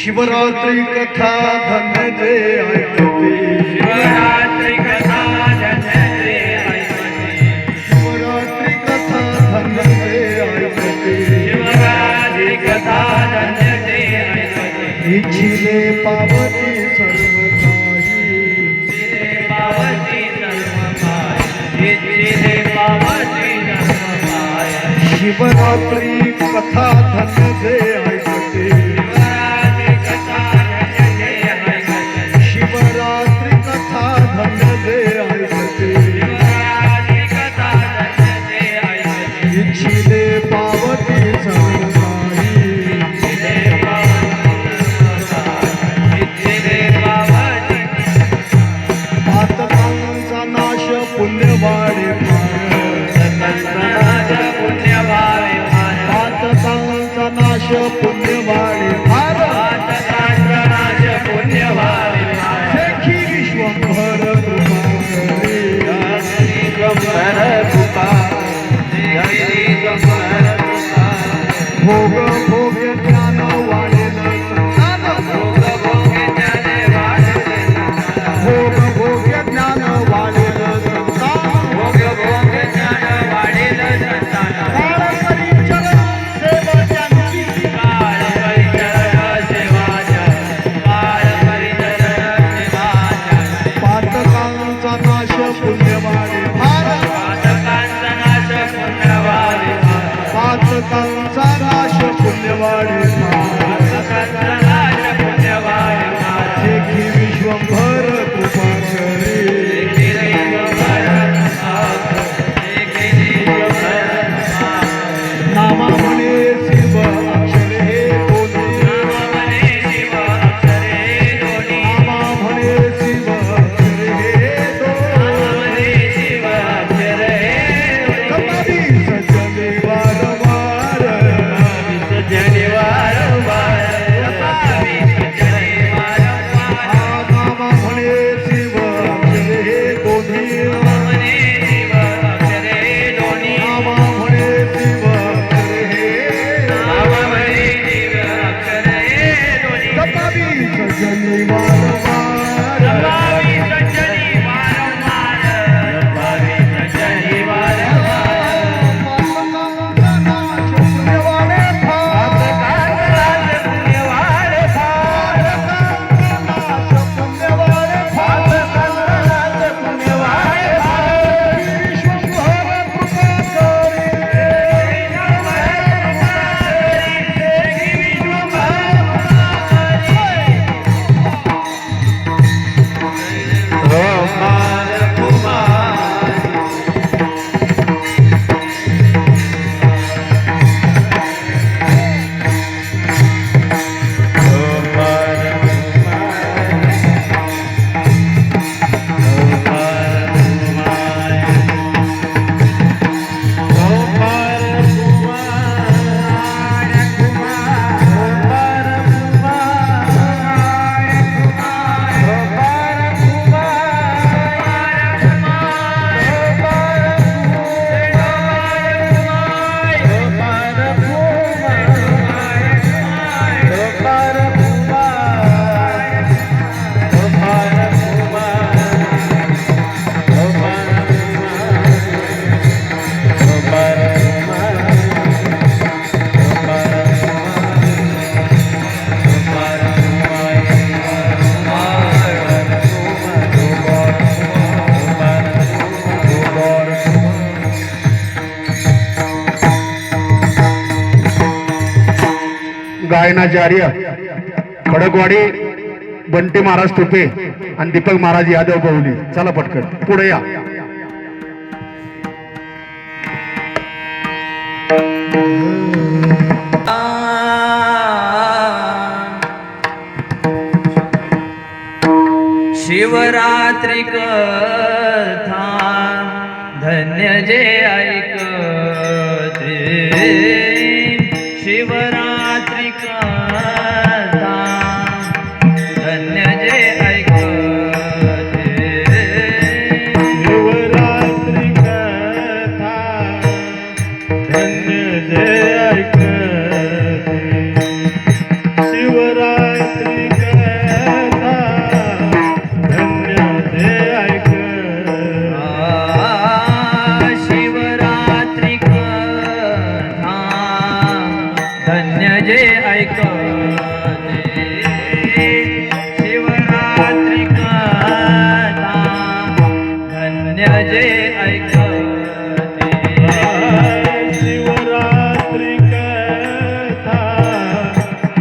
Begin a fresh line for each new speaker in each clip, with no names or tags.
शिवरात्री कथा धन्य जे ऐकते,
शिवरात्री कथा धन्य जे ऐकते,
शिवरात्री कथा धन्य जे ऐकते,
शिवरात्री कथा धन्य जे ऐकते,
इच्छिले पावती सर्व काही,
इच्छिले पावती सर्व काही, इच्छिले पावती सर्व काही,
शिवरात्री कथा धन्य जे ऐकते,
शिवरात्री कथा धन्य जे ऐकते,
शिवरात्री कथा धन्य जे ऐकते,
शिवरात्री कथा धन्य जे ऐकते,
इच्छिले पावती सर्व काही,
इच्छिले पावती सर्व काही, इच्छिले पावती
पातकांचा नाश पुण्य वाढे
नाश पुण्य वाढे
पातकांचा नाश पुण्य वाढे फार
पातकांचा नाश पुण्य वाढे
देखी विश्वंभर कृपा करे,
विश्वंभर कृपा देखी विश्वंभर कृपा
भोग भोग ज्ञान वाढेल संतान,
भोग भोग ज्ञान वाढेल
भोग भोग ज्ञान वाढेल संतान,
भोग भोग ज्ञान वाढेल संतान
काळ करी चरण सेवा त्यांची,
काळ परिचरण सेवाच्या काळ परिचरण सेवाच्या
पातकांचा नाश पुण्य वाढे फार
गायनाचे आर्य खडकवाडी बंटी महाराज तुपे आणि दीपक महाराज यादव बहुली. चला पटकन पुढे या.
शिवरात्री कथा धन्य जे ऐकते. शिवरात्री कथा धन्य जे ऐकते.
शिवरात्री कथा धन्य जे ऐकते. शिवरात्री कथा धन्य जे ऐकते.
शिवरात्री कथा धन्य जे ऐकते. शिवरात्री कथा धन्य जे ऐकते.
शिवरात्री कथा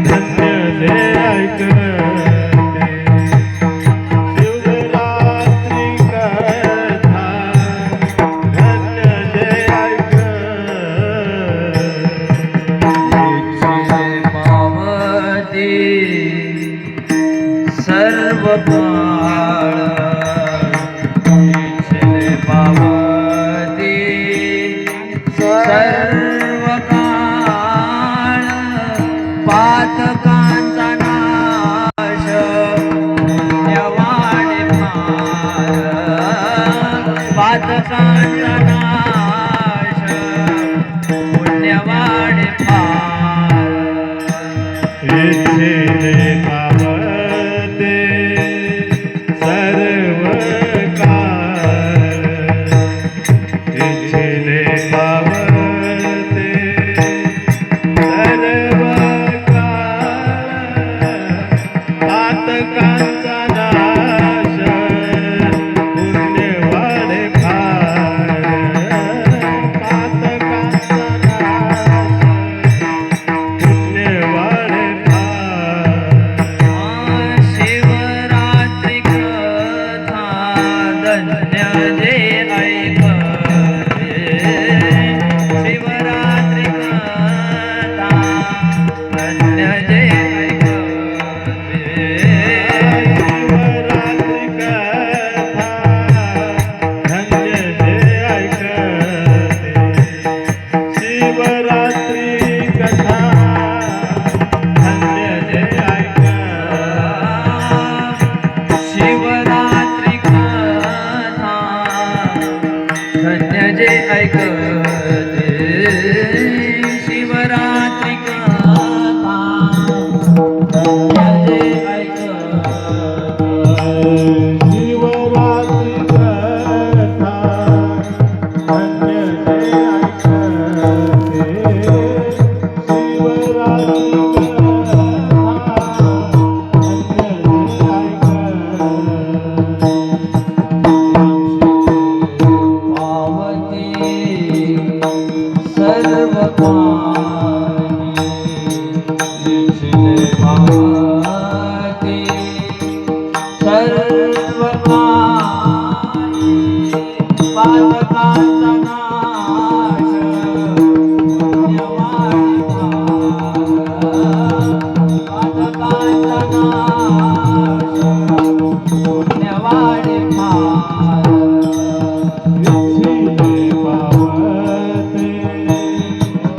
धन्य जे ऐकते. शिवरात्री कथा धन्य जे ऐकते.
पावती सर्व काळ. पावती सर्व काळ. पातकांचा नाश पुण्यवाणे फार. पातकांचा नाश पुण्यवाणे फार.
इच्छिले पावते सर्व काळ. इच्छिले पावते सर्व काळ. पातकांचा नाश पुण्यवाणे फार. पातकांचा नाश पुण्यवाणे फार.
शिवरात्री कथा धन्य जे ऐकते. शिवरात्री कथा धन्य जे ऐकते.
शिवरात्री कथा धन्य जे ऐकते. शिवरात्री कथा धन्य जे ऐकते.
शिवरात्री कथा धन्य जे ऐकते. शिवरात्री कथा धन्य जे ऐकते.
शिवरात्री कथा धन्य जे ऐकते. शिवरात्री
पावती सर्व पावती सर्व पातकांचा नाश पुण्यवाणी फार. पातकांचा नाश पुण्यवाणी फार.
इच्छिले पावते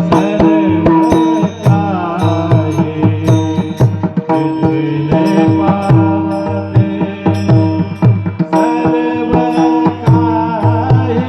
सर्व काळे. इच्छिले पावते सर्व काळे.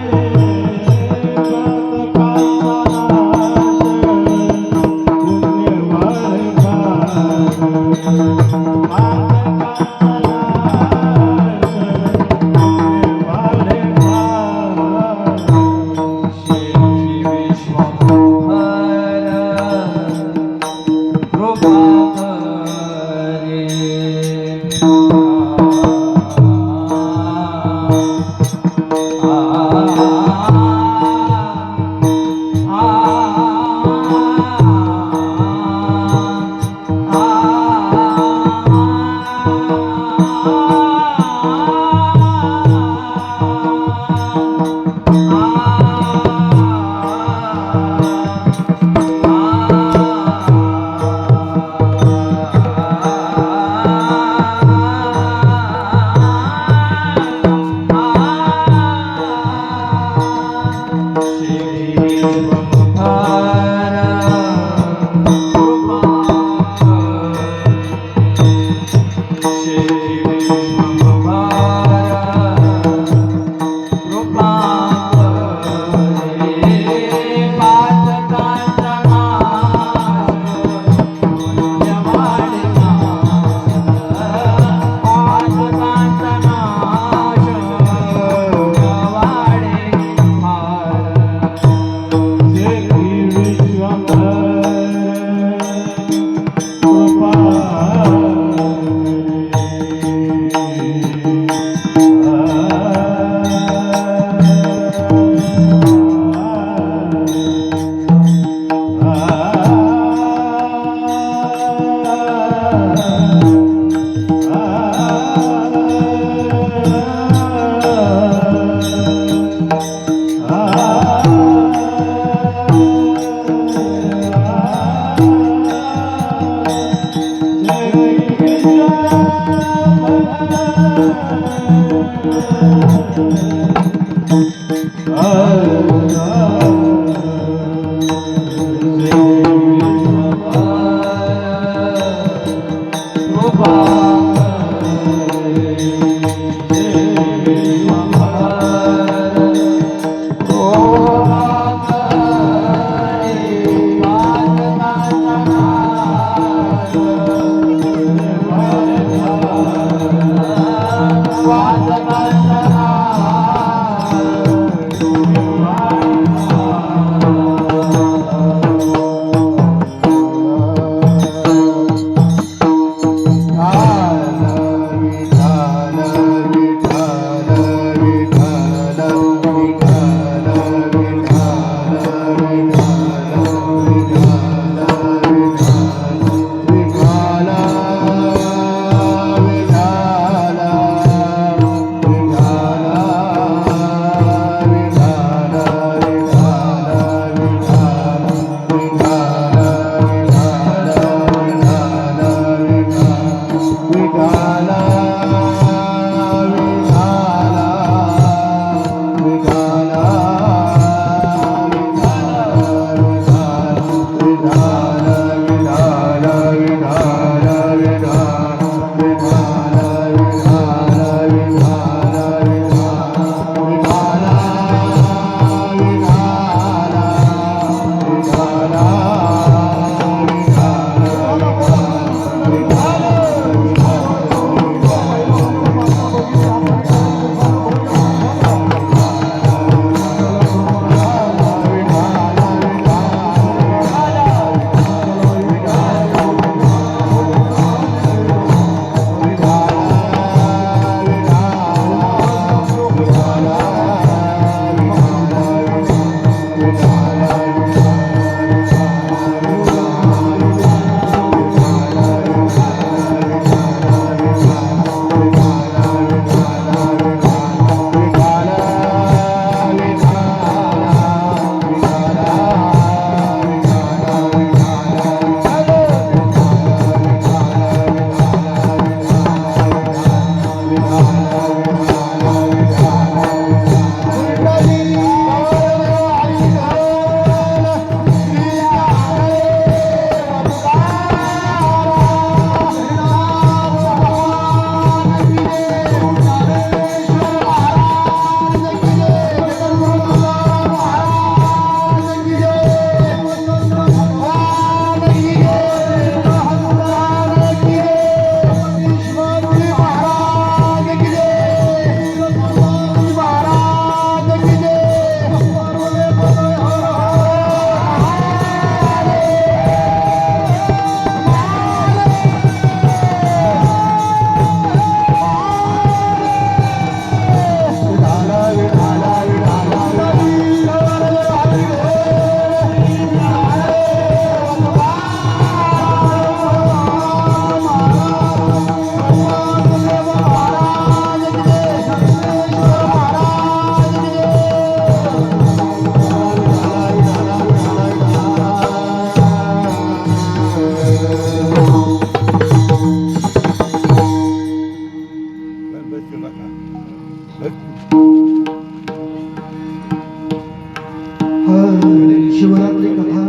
शिवरात्री कथा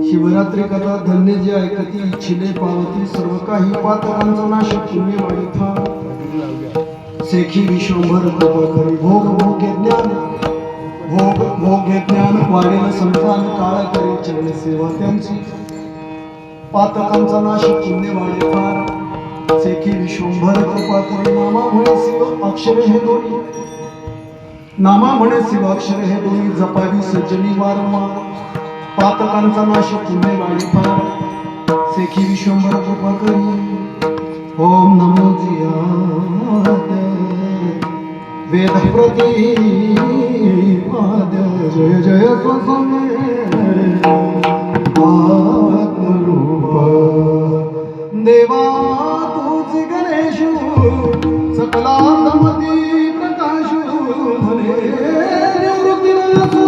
शिवरात्री कथा धन्य जे ऐकती इच्छिले पावती सर्व काही पातकांचा नाश पुण्य वाढिता सेखी विश्वंभर कृपा करी भोग भोग्य ज्ञान भोग भोग्य ज्ञान वाढेल संतान काळ करी चरण सेवा त्यांची पातकांचा नाश पुण्य वाढिता सेखी विश्वंभर कृपा करी नामा म्हणे शिव अक्षरे हे दोन्ही नामा म्हणे शिवाक्षर हे दोन्ही जपावी सज्जनी वारंवार पातकांचा नाश पुण्य वाढिता सेखी विश्वंभर कृपा करी ओम नमो जियाद वेद प्रतिपाद जय जय स्वसमे आत्मरूप देवा तुझी गणेशु सकलांतमती प्रकाशु निवृत्ती नसू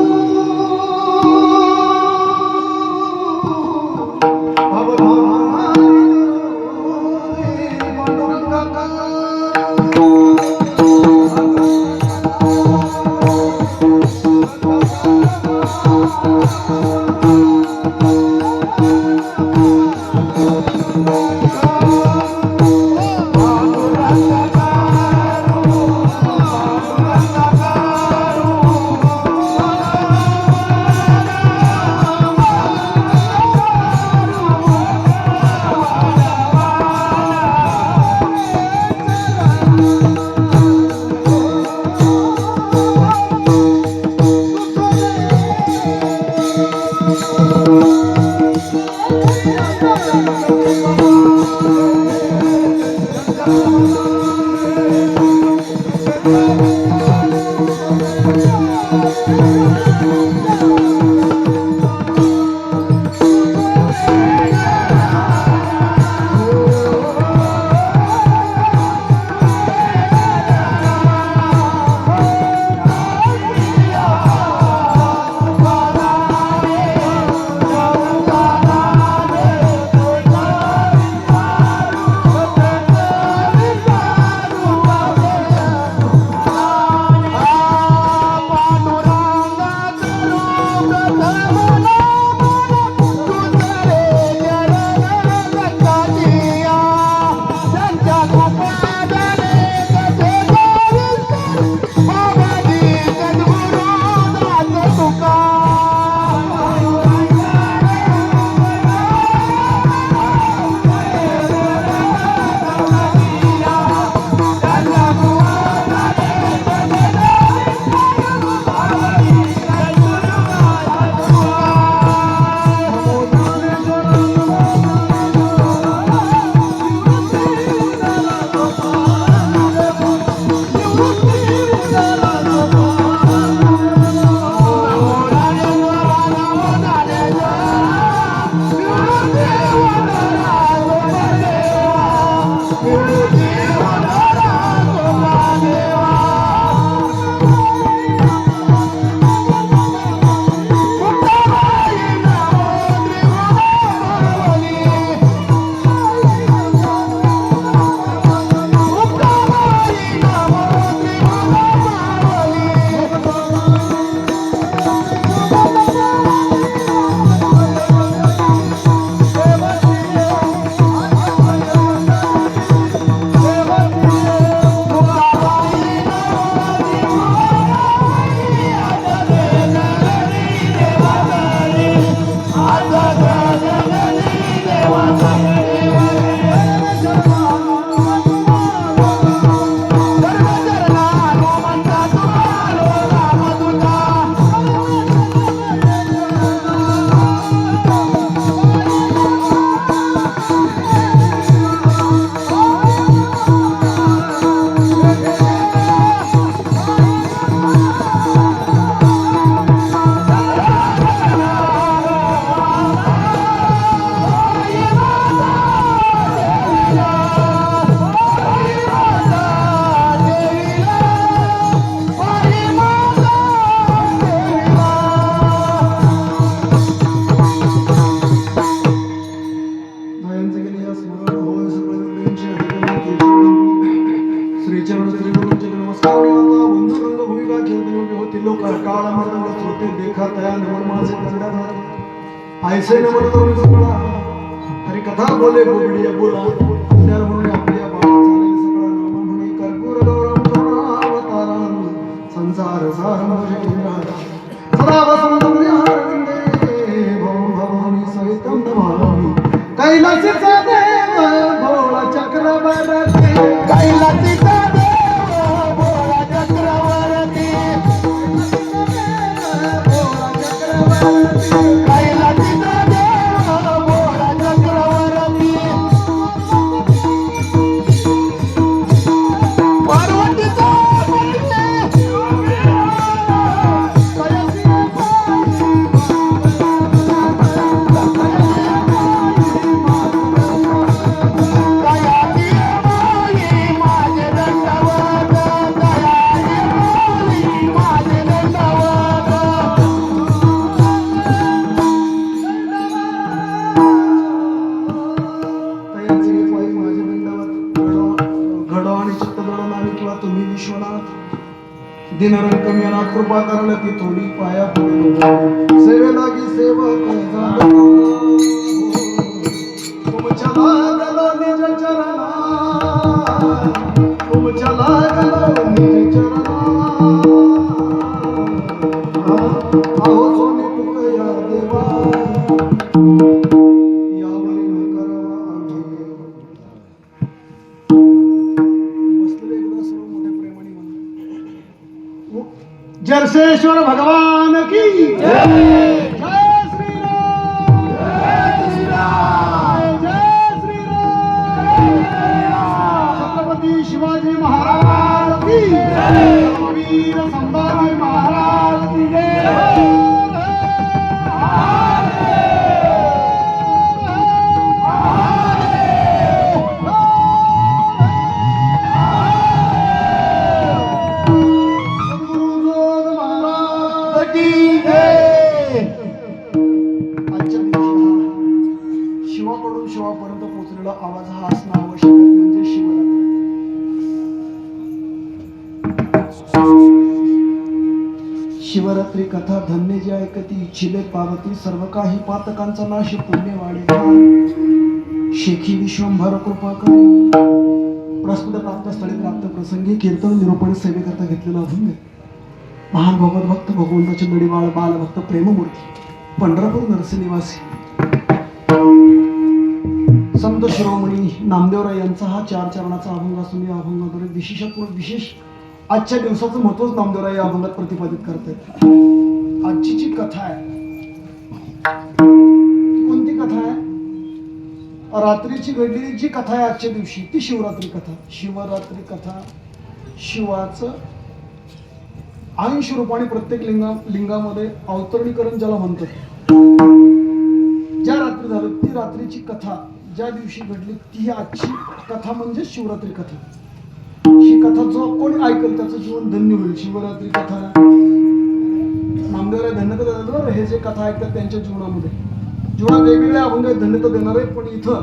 तया नमन माझे दंडवत ऐसे नमन करून सगळा हरी कथा बोले गोबडिया बोला पुण्यार म्हणून आपल्या बाळा चालेल सगळा नाम म्हणे कर्पूर गौरम करुणावतारम संसार सार मोजे इंद्राज सदा वसंत प्रियारविंदे भव भवानी सहितम नमामि कैलासीचा देव भोळा चक्रवर्ती कैलासीचा देव भोळा चक्रवर्ती भोळा चक्रवर्ती कैलासीचा देव भोळा चक्रवर्ती पार्वतीचा दिनरंग मेना कृपा करल ती थोडी पाया पडलो सेवे लागी सेवक तुमच्या लागलो निज चरणा तुमच्या लागलो निज चरणा आहो सोने तुकया देवा यावरी न करावा आम्ही बसलेले एकदा सर्व मोठ्या प्रेमाने म्हणले जरसेश्वर भगवान की जय जय श्री राम जय श्री राम जय श्री राम छत्रपती शिवाजी महाराज की जय वीर संभाजी महाराज की जय शिवाकडून शिवापर्यंत पोहोचलेला आवाज हा असणं आवश्यक आहे, म्हणजे शिवरात्री. शिवरात्री कथा धन्य जे ऐकती इच्छिले पावती सर्व काही पातकांचा नाश पुण्य वाढे शेखी विश्वंभर कृपा करी. प्रस्तुत प्राप्त स्थळी प्राप्त प्रसंगी कीर्तन निरूपण सेवेकरता घेतलेला अभंग महान भगवत भक्त भगवंताचे नडीबाळ बाल भक्त प्रेममूर्ती पंढरपूर नरसिंहनिवासी संत शिरोमणी नामदेवराय यांचा हा 4 चरणाचा अभंग असून या अभंगाद्वारे विशेष आजच्या दिवसाचं महत्वच नामदेवराय या अभंगात प्रतिपादित करतात. आजची जी कथा आहे ती कोणती कथा आहे? रात्रीची घडलेली जी कथा आहे आजच्या दिवशी ती शिवरात्री कथा. शिवरात्री कथा शिवाचं अंश रूपाने प्रत्येक लिंगामध्ये अवतरणीकरण ज्याला म्हणतात. ज्या रात्री झालं ती रात्रीची कथा ज्या दिवशी घडली ती आजची कथा म्हणजे शिवरात्री कथा. ही कथा जो कोणी ऐकल त्याचं जीवन धन्य होईल. शिवरात्री कथा नामदेवराय धन्यता देणार. हे जे कथा ऐकतात त्यांच्या जीवनात वेगवेगळ्या अभंग धन्यता देणार आहे. पण इथं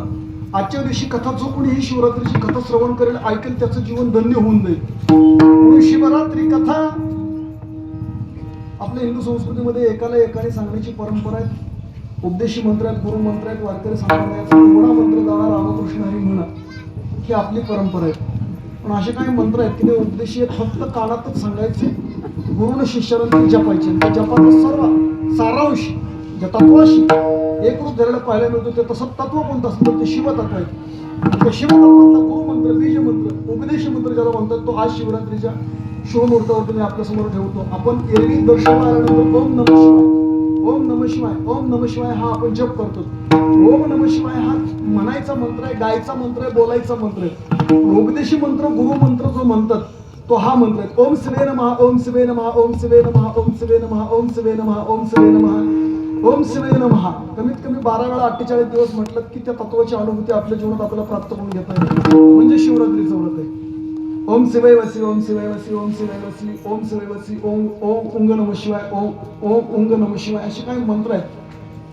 आजच्या दिवशी कथा जो कोणी ही शिवरात्रीची कथा श्रवण करेल ऐकेल त्याचं जीवन धन्य होऊन जाईल. म्हणून शिवरात्री कथा आपल्या हिंदू संस्कृतीमध्ये एकाने सांगण्याची परंपरा आहे. उपदेशी मंत्र आहेत, गुरु मंत्र आहेत, वारकरी संप्रदायाचा गुणा मंत्र जाणार रामकृष्ण हरी म्हणा ही आपली परंपरा आहे. पण असे काही मंत्र आहेत की ते उपदेशी फक्त कानातच सांगायचे, गुरुने शिष्याला जपायचे. त्या जपाचा सर्व सारांश ज्या तत्वाशी एक रूप धरायला पाहायला मिळतो ते तसं तत्व कोणतं असतं तर ते शिवतत्व आहे. त्या शिवतत्वातला गुरुमंत्र, बीज मंत्र, उपदेशी मंत्र ज्याला म्हणतात तो आज शिवरात्रीच्या शिवमुहूर्तावरती मी आपल्या समोर ठेवतो. आपण एरवी दर्शन आल्यानंतर ओम नमः शिवाय, ओम नमः शिवाय, ओम नमः शिवाय हा आपण जप करतो. ओम नमः शिवाय हा म्हणायचा मंत्र आहे, गायचा मंत्र आहे, बोलायचा मंत्र आहे. उपदेशी मंत्र, गुरु मंत्र जो म्हणतात तो हा मंत्र आहे. ओम शिवे नमः, ओम शिवे नमः, ओम शिवे नमः, ओम शिवे नमः, ओम शिवे नमः, ओम शिवे नमः, ओम शिवे नमः. कमीत कमी 12 वेळा 48 दिवस म्हटलं की त्या तत्वाची अनुभूती आपल्या जीवनात आपल्याला प्राप्त करून घेता येते. म्हणजे शिवरात्रीचं व्रत आहे. ओम शिवाय वसी, ओम शिवाय वसी, ओम शिवाय वसी, ओम शिवाय वसी, ओम ओम उंग नमः शिवाय, ओम ओम उंग नमः शिवाय असे काही मंत्र आहेत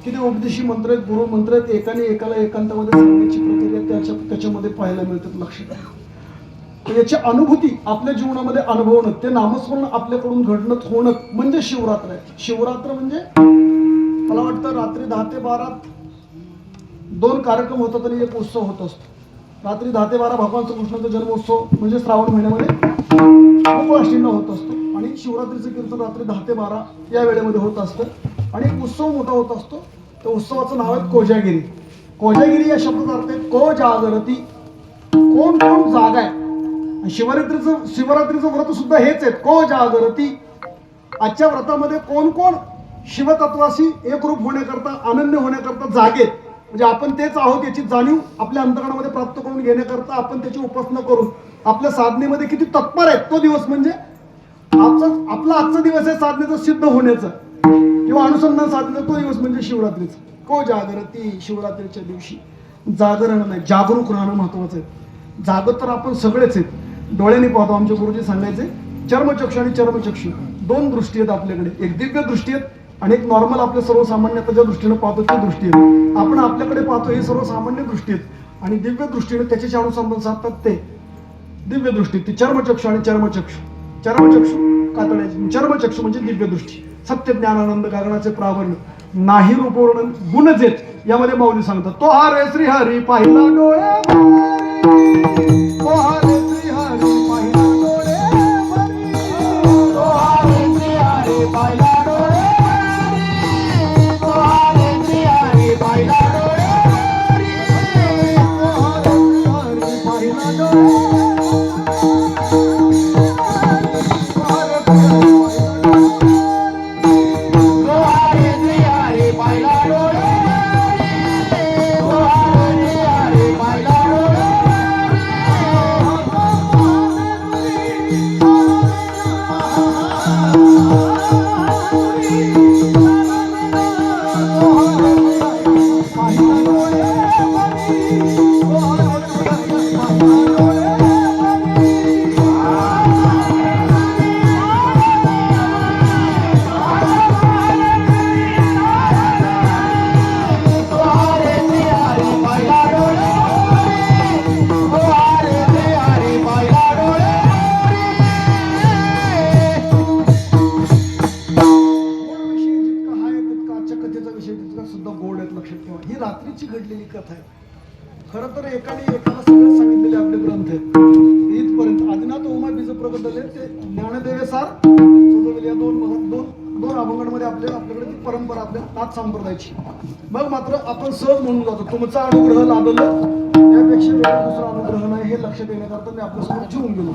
की ते उपदेशी मंत्र आहेत, गुरु मंत्र आहेत. एकाने एकाला एकांतामध्ये सांगण्याची प्रक्रिया त्याच्यामध्ये पाहायला मिळतात. लक्षात याची अनुभूती आपल्या जीवनामध्ये अनुभवणं, ते नामस्मरण आपल्याकडून घडणं होणं म्हणजे शिवरात्र आहे. शिवरात्र म्हणजे मला वाटतं रात्री 10 ते 12 2 कार्यक्रम होतात आणि एक उत्सव होत असतो. रात्री 10 ते 12 भगवान श्रीकृष्णाचा जन्मोत्सव म्हणजे श्रावण महिन्यामध्ये गोकुळाष्टमीला होत असतो आणि शिवरात्रीचं कीर्तन रात्री 10 ते 12 या वेळेमध्ये होत असतं आणि एक उत्सव मोठा होत असतो. त्या उत्सवाचं नाव आहे कोजागिरी. कोजागिरी या शब्दाचा अर्थ आहे को जागरती, कोण कोण जागा आहे. शिवरात्रीचं व्रत सुद्धा हेच आहे, को जागरती. आजच्या व्रतामध्ये कोण कोण शिवतत्वाशी एकरूप होण्याकरता, अनन्य होण्याकरता जागेत, म्हणजे आपण तेच आहोत याची जाणीव आपल्या अंतःकरणामध्ये प्राप्त करून घेण्याकरता आपण त्याची उपासना करून आपल्या साधनेमध्ये किती तत्पर आहेत. तो दिवस म्हणजे आपला आजचा दिवस आहे साधनेचं सिद्ध होण्याचा किंवा अनुसंधान साधनेचा, तो दिवस म्हणजे शिवरात्रीचा. को जागरती. शिवरात्रीच्या दिवशी जागरण नाही, जागरूक राहणं महत्वाचं आहे. जागत तर आपण सगळेच आहेत. डोळ्यांनी पाहतो. आमचे गुरुजी सांगायचे चर्मचक्षु आणि चर्मचक्षु 2 दृष्टी आहेत आपल्याकडे. एक दिव्य दृष्टी आहेत आणि एक नॉर्मल आपल्या सर्वसामान्यताच्या दृष्टीने पाहतो ती दृष्टी आहे. आपण आपल्याकडे पाहतो ही सर्वसामान्य दृष्टी आहेत आणि दिव्य दृष्टीने त्याच्याशी अनुसंधान साधतात ते दिव्य दृष्टी, ती चर्मचक्षु आणि चर्मचक्षु. चर्मचक्षु कातड्याची, चर्मचक्षु म्हणजे दिव्य दृष्टी. सत्य ज्ञान आनंद गगनाचे प्रावर्ण नाही रूपवर्णन गुणजेत यामध्ये माऊली सांगतात. तो हा रे श्री हरी पाहिला डोळे, तो हा रे श्री हरी पाहिला डोळे, तो हा रे श्री हरी पाहिला डोळे, तो हा रे श्री हरी पाहिला डोळे, तो हा रे श्री हरी पाहिला डोळे. ही रात्रीची घडलेली कथा आहे. खरं तर एकाला सगळं सांगितलेले आपले ग्रंथ आहेत इथपर्यंत. आदिनाथ ओमा बीज प्रकटले ते ज्ञानदेवे सार या दोन अभंगांमध्ये आपल्याकडे ती परंपरा आपल्या नाथ संप्रदायाची. मग मात्र आपण सहज म्हणून जातो तुमचा अनुग्रह लाभलं, यापेक्षा वेगळा दुसरा अनुग्रह नाही हे लक्षात येण्याकरता मी आपल्यासमोर जीवन गेलो.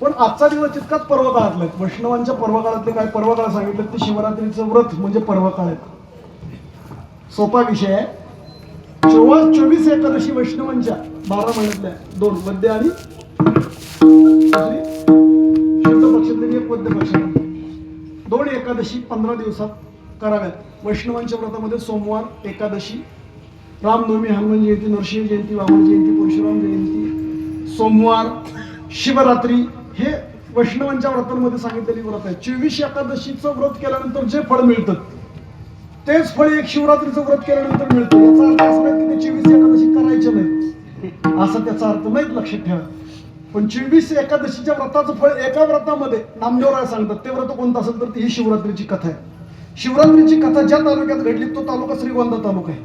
पण आजचा दिवस तितकाच पर्वकाळातला आहे. वैष्णवांच्या पर्वकाळातले काय पर्वकाळ सांगितलं ते शिवरात्रीचं व्रत म्हणजे पर्वकाळ आहे. सोपा विषय आहे. 24 एकादशी वैष्णवांच्या 12 महिन्यातल्या 2 वद्य आणि शुद्ध पक्षातली एक वद्य पक्षात 2 एकादशी 15 दिवसात कराव्यात. वैष्णवांच्या व्रतामध्ये सोमवार एकादशी, रामनवमी, हनुमान जयंती, नरसिंह जयंती, वामन जयंती, परशुराम जयंती, सोमवार, शिवरात्री हे वैष्णवांच्या व्रतांमध्ये सांगितलेली व्रत आहे. 24 एकादशीचं व्रत केल्यानंतर जे फळ मिळतं तेच फळ एक शिवरात्रीचं व्रत केल्यानंतर मिळतं. याचा अर्थ असा नाही की ते 24 एकादशी करायचे नाही असा त्याचा अर्थ नाही, लक्षात ठेवा. पण 24 एकादशीच्या व्रताचं फळ एका व्रतामध्ये नामदेवराय सांगतात. ते व्रत कोणतं असेल तर ती ही शिवरात्रीची कथा आहे. शिवरात्रीची कथा ज्या तालुक्यात घडली तो तालुका श्रीगोंदा तालुका आहे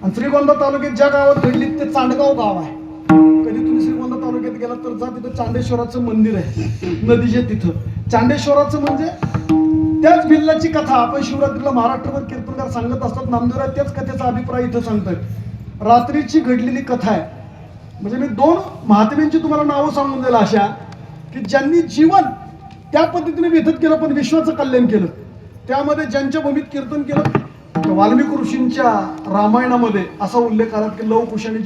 आणि श्रीगोंदा तालुक्यात ज्या गावात घडली ते चांडगाव गाव आहे. कधी तुम्ही श्रीगोंदा तालुक्यात गेलात तर जा, तिथं चांडेश्वराचं मंदिर आहे नदीच्या तिथं. चांडेश्वराचं म्हणजे त्याच भिल्लाची कथा आपण शिवरात्रीला महाराष्ट्रभर कीर्तनकार सांगत असतात. नामदेवराय त्याच कथेचा अभिप्राय इथं सांगतात. रात्रीची घडलेली कथा आहे. म्हणजे मी 2 महात्म्यांची तुम्हाला नावं सांगून दिलं अशा की ज्यांनी जीवन त्या पद्धतीने व्यतीत केलं पण विश्वाचं कल्याण केलं. त्यामध्ये ज्यांच्या भूमीत कीर्तन केलं वाल्मिकी ऋषींच्या रामायणामध्ये असा उल्लेख आला की लव कुशाने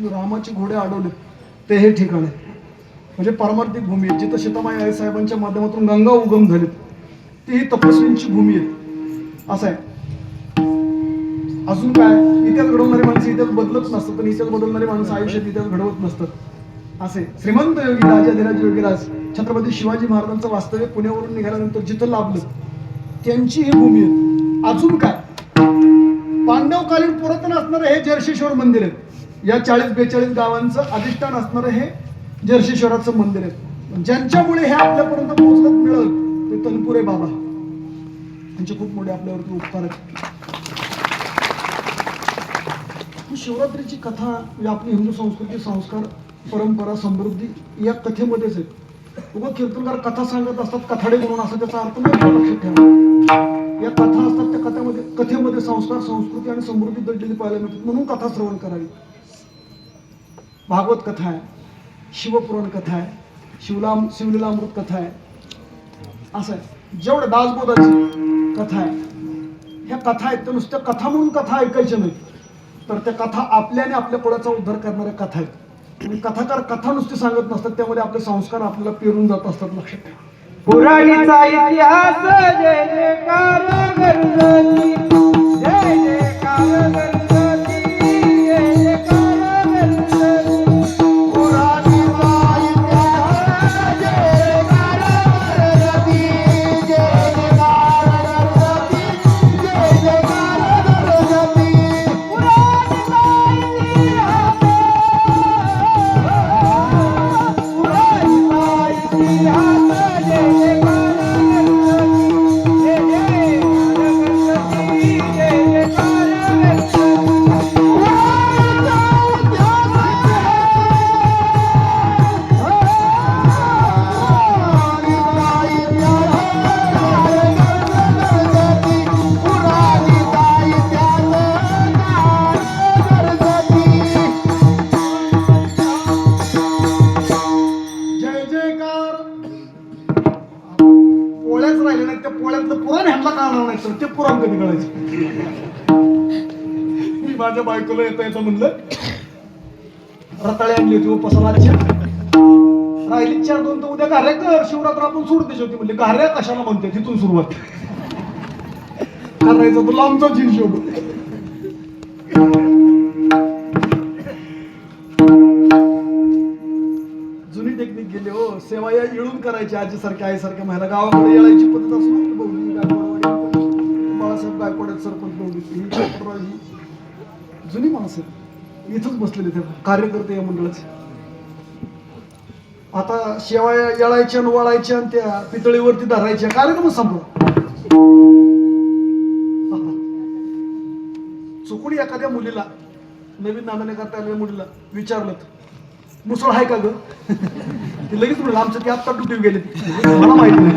रामाचे घोडे अडवले ते हे ठिकाण आहे. म्हणजे पारमार्थिक भूमी आहे जिथं सीतामाई आई साहेबांच्या माध्यमातून गंगा उगम झाली. ती ही तपस्वींची भूमी आहे असं आहे. अजून काय, इतिहास घडवणारी माणसं इतिहास बदलत नसतात पण इतिहास बदलणारी माणसं आयुष्यात इतिहास घडवत नसतात असे. श्रीमंत योगी राजाधिराज योगीराज छत्रपती शिवाजी महाराजांचं वास्तव्य पुण्यावरून निघाल्यानंतर जिथं लाभलं त्यांची ही भूमी आहे. अजून काय, पांडवकालीन पुरातन असणारं हे जर्शेश्वर मंदिर आहे. या 40-42 गावांचं अधिष्ठान असणारं हे जर्शीश्वराचं मंदिर आहे. ज्यांच्यामुळे हे आपल्यापर्यंत पोहोचलं मिळेल ते तनपुरे बाबा, त्यांचे खूप मोठे आपल्यावरती उपकार आहेत. शिवरात्रीची कथा म्हणजे आपली हिंदू संस्कृती, संस्कार, परंपरा, समृद्धी या कथेमध्येच आहे. उगा कीर्तनकार कथा सांगत असतात कथाडे म्हणून, असं त्याचा अर्थ नाही. लक्षात ठेवा, या कथा असतात त्या कथेमध्ये संस्कार, संस्कृती आणि समृद्धी दडलेली पाहायला मिळतात. म्हणून कथा श्रवण करावी. भागवत कथा आहे, शिवपुराण कथा आहे, शिवलीलामृत कथा आहे, असं आहे. जेवढं दासबोधाची कथा आहे, ह्या कथा आहेत त्या नुसत्या कथा म्हणून कथा ऐकायच्या नाही, तर त्या कथा आपल्या आणि आपल्या कुळाचा उद्धार करणाऱ्या कथा आहेत. आणि कथाकार कथा नुसती सांगत नसतात, त्यामध्ये आपले संस्कार आपल्याला पेरून जात असतात. लक्षात ठेवा.
पुराणीचा इतिहास जय जयकार गणपती, जय जयकार गणपती, जय जयकार गणपती.
पुराणीचा इतिहास जय जयकार गणपती, जय जयकार गणपती, जय जयकार गणपती. जय जयकार. पोळ्याच राहिले नाही, त्या पोळ्यातलं पुराण ह्यांना कळणार नाही, तर ते पुराण कधी कळायचं. मी माझ्या बायकोला येता म्हणलं रताळे आणली होती उपसनाच्या, राहिली 4-2 तर उद्या घाऱ्या कर, शिवरात्र आपण सोडून द्यायची होती. म्हणले घाऱ्या कशाला म्हणते, तिथून सुरुवात करायचं. तुला आमचा जीव शोध. जुनी टेक्निक गेली हो. सेवा या येळून करायची, आजीसारख्या आईसारख्या महिला. गावाकडे येळायची पद्धत असो, बौली गायकवाडवाडी, बाळासाहेब गायकवाड सरपंच बौली, ही जुनी माणसं इथंच बसलेले ते कार्यकर्ते या मंडळाचे. आता शेवाया येळायच्या, वळायच्या आणि त्या पितळीवरती धरायच्या. कार्यक्रमच संपला. चुकून एखाद्या मुलीला, नवीन नांदणे करता आलेल्या मुलीला विचारलं, मुसळ आहे का ग? ते लगेच म्हणलं आमचं ते आत्ता ड्युटी गेले. मला माहिती नाही.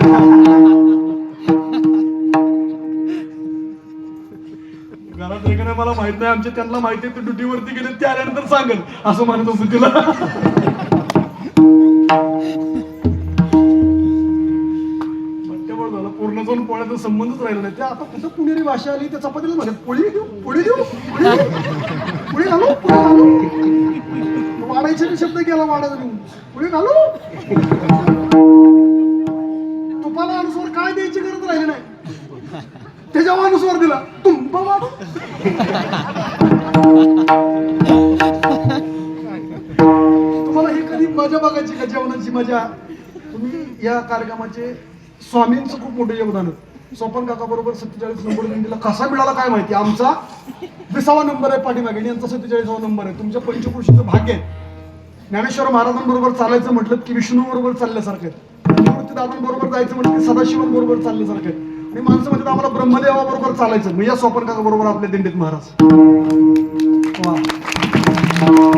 घरात आहे का नाही मला माहित नाही, आमच्या त्यांना माहिती आहे ते ड्युटीवरती गेले, ते आल्यानंतर सांगेल असं म्हणत होतं तिला. झालं पूर्ण जाऊन पोळ्याचा संबंधच राहिला नाही. ते आता कुठं पुणेरी भाषा आली, त्या चपातीला म्हणत पोळी देऊ, पोळी देऊ, पोळी घालू, पोळी घालू. वाढायचा शब्द गेला, वाढायचा देऊ, पोळी घालू. तुपाला अनुस्वार काय द्यायची गरज राहिली नाही, त्याच्यावर अनुस्वार दिला, तुंब वाढू. तुम्हाला ही कधी मजा बघायची का, जेवणाची मजा? तुम्ही या कार्यक्रमाचे स्वामींचं खूप मोठं योगदान आहे. सोपन काका बरोबर 47 नंबर दिंडीला कसा मिळाला काय माहिती. आमचा 20वा नंबर आहे पाठीमागे, आणि यांचा 47वा नंबर आहे. तुमच्या पंचपुरुषीचं भाग्य आहे. ज्ञानेश्वर महाराजांबरोबर चालायचं म्हटलं की विष्णू बरोबर चालल्यासारखं आहे. निवृत्ती दादांबरोबर जायचं म्हटलं की सदाशिवांबरोबर चालल्यासारखं आहे. आणि माणसं म्हणजे आम्हाला ब्रह्मदेवाबरोबर चालायचं, मग या सोपन काका बरोबर आपल्या दिंडीत महाराज. वा,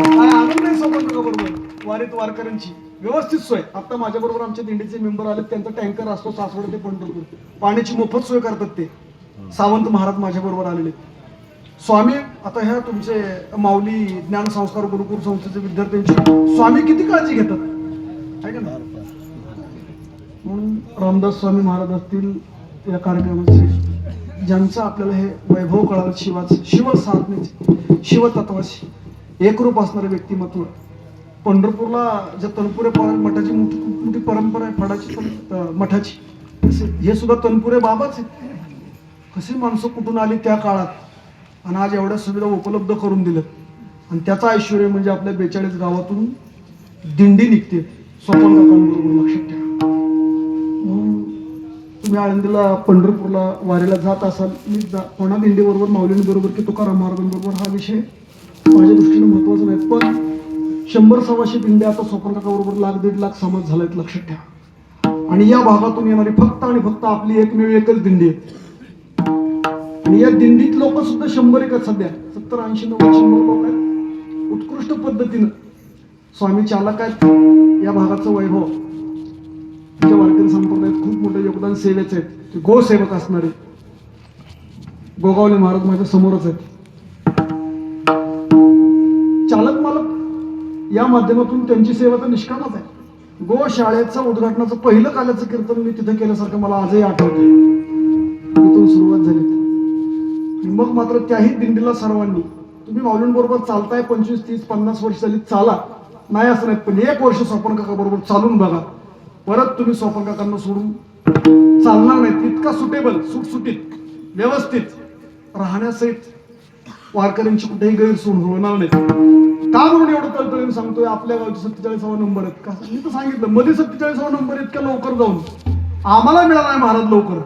काय आनंद आहे सोपन काका बरोबर. वारीत वारकऱ्यांची व्यवस्थित सोय. आता माझ्या बरोबर आमच्या दिंडीचे मेंबर आले, त्यांचा टँकर असतो सासवड ते पंढरपूर, पाण्याची मोफत सोय करतात ते. सावंत महाराज माझ्या बरोबर आलेले. स्वामी आता ह्या तुमचे माऊली ज्ञान संस्कार गुरुकुल संस्थेचे विद्यार्थ्यांची स्वामी किती काळजी घेतात आहे का ना. म्हणून रामदास स्वामी महाराज असतील या कार्यक्रमाचे, ज्यांचं आपल्याला हे वैभव कळालं, शिव साधनेचे, शिवतत्वाची एकरूप असणारे व्यक्तिमत्व. पंढरपूरला ज्या तनपुरे मठाची मोठी परंपरा आहे, फडाची मठाची, हे सुद्धा तनपुरे बाबाच आहेत. कशी माणसं कुठून आली त्या काळात, आणि आज एवढ्या सुविधा उपलब्ध करून दिल्यात. आणि त्याचा ऐश्वर्य म्हणजे आपल्या 42 गावातून दिंडी निघते सोपन काकांबरोबर. लक्षात ठेवा. तुम्ही आळंदीला पंढरपूरला वारीला जात असाल, मी कोणा दिंडीबरोबर माऊलींबरोबर की तुकाराम महाराजांबरोबर, हा विषय माझ्या दृष्टीने महत्वाचा नाही. पण 100-125 दिंड्या आता स्वप्न काकाबरोबर 1,00,000-1,50,000 समाज झालायत, लक्षात ठेवा. आणि या भागातून येणारी फक्त आणि फक्त आपली एकच दिंडी आहे. आणि या दिंडीत लोक सुद्धा 100 आहेत सध्या, 70-80-90-100 लोक आहेत. उत्कृष्ट पद्धतीनं स्वामी चालक आहेत. या भागाचं वैभव आमच्या वारकरी संप्रदायात खूप मोठं योगदान सेवेचं आहे. ते गोसेवक असणारे गोगावले महाराज माझ्या समोरच आहेत. चालक मालक या माध्यमातून त्यांची सेवा तर निष्कामच आहे. गोशाळेचं उद्घाटनाचं पहिलं काल्याचं कीर्तन मी तिथे केल्यासारखं मला आजही आठवतं. तिथून सुरुवात झाली आणि मग मात्र त्याही दिंडीला सर्वांनी, तुम्ही माऊलींबरोबर चालताय 25-30-50 वर्ष झाली, चाला, नाही असं नाही, पण 1 वर्ष स्वपन काका बरोबर चालून बघा. परत तुम्ही स्वपन काकांना सोडून चालणार नाही. तितका सुटेबल, सुटसुटीत, व्यवस्थित राहण्यासहित वारकऱ्यांची कुठेही गैरसोय होणार नाही. का म्हणून एवढं तळतळीने सांगतोय? आपल्या गावचे 47वा नंबर आहेत का? मी तर सांगितलं मध्ये 47वा नंबर इतक्या लवकर जाऊन आम्हाला मिळाला नाही महाराज, लवकर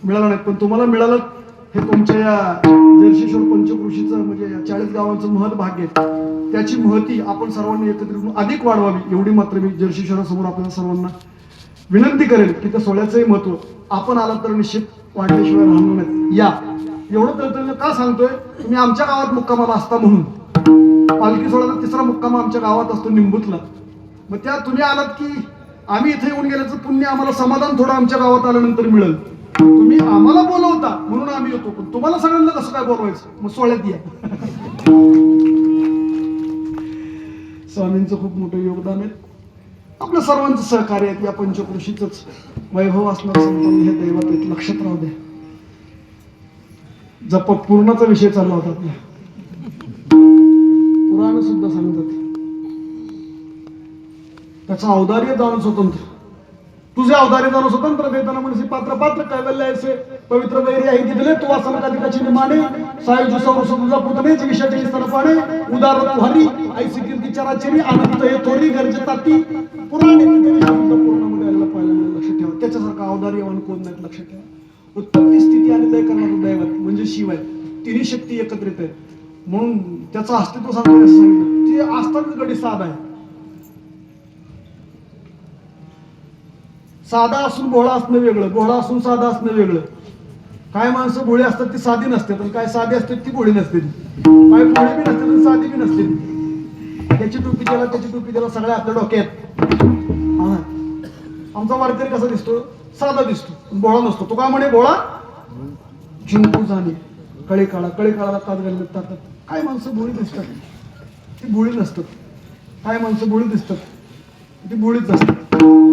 मिळाला नाही, पण तुम्हाला मिळालं. हे तुमच्या या जर्शीश्वर पंचकृषीचं म्हणजे या 40 गावांचं महत् भाग्य आहे. त्याची महती आपण सर्वांनी एकत्रित होऊन अधिक वाढवावी, एवढी मात्र मी जर्शीश्वरासमोर आपल्याला सर्वांना विनंती करेल की त्या सोहळ्याचंही महत्व आपण आला तर निश्चित वाटल्याशिवाय राहणार नाही. या एवढं तळतळीनं का सांगतोय? तुम्ही आमच्या गावात मुक्कामाला असता म्हणून. पालखी सोहळ्याचा 3रा मुक्काम आमच्या गावात असतो, निंबूतला. मग त्या तुम्ही आलात की आम्ही इथे येऊन गेल्याचं पुण्य आम्हाला समाधान थोडं आमच्या गावात आल्यानंतर मिळेल. तुम्ही आम्हाला बोलवता म्हणून आम्ही येतो, पण तुम्हाला सगळ्यांना कसं काय बोलवायचं? मग सोहळ्यात या. स्वामींचं खूप मोठं योगदान आहे. आपल्या सर्वांचं सहकार्य आहे. या पंचकृषीचंच वैभव असणार संपन्न हे दैवत आहेत, लक्षात राहू द्या. जप पूर्णाचा विषय चालला होता आपला. पुराण सुद्धा सांगतात त्याचं औदार्य जाणून स्वतंत्र, तुझे औदार्य जाणून स्वतंत्र देताना म्हणजे पात्र पात्र कैवल्य ऐसे पवित्र वैरी आहे की दिले तू वासना काधिकाची निमाने सायुज सौरस तुझा पुतणे जगिशाचे स्तन पाणे उदार तू हरी ऐसी कीर्ती चराचरी आनंद हे थोडी गरजे ताती पुराणे पूर्णामध्ये आलेला पाहायला मिळेल. लक्षात ठेवा. त्याच्यासारखा औदार्यवान कोण नाही, लक्षात ठेवा. उत्पत्ती स्थिती आणि लय करणारं दैवत म्हणजे शिव आहे. तिन्ही शक्ती एकत्रित आहे म्हणून त्याचं अस्तित्व सांगतो. सांगितलं ती असतानाच गडी साधा आहे. साधा असून भोळा असणं वेगळं, भोळा असून साधा असणं वेगळं. काय माणसं भोळी असतात ती साधी नसतात, आणि काय साधी असतात ती भोळी नसते. काय भोळी बी नसते आणि साधी बी नसते. त्याची टोपी त्याला, त्याची टोपी त्याला, सगळ्या आपल्या डोक्यात. आमचा वारकरी कसा दिसतो? साधा दिसतो, भोळा नसतो. तो का म्हणे भोळा जिंकू जाणे कळे काळा, कळे काळाला कात घालत टाकत. काय माणसं भोळी दिसतात ती भोळी नसतात. काय माणसं भोळी दिसतात ती भोळीच असतात.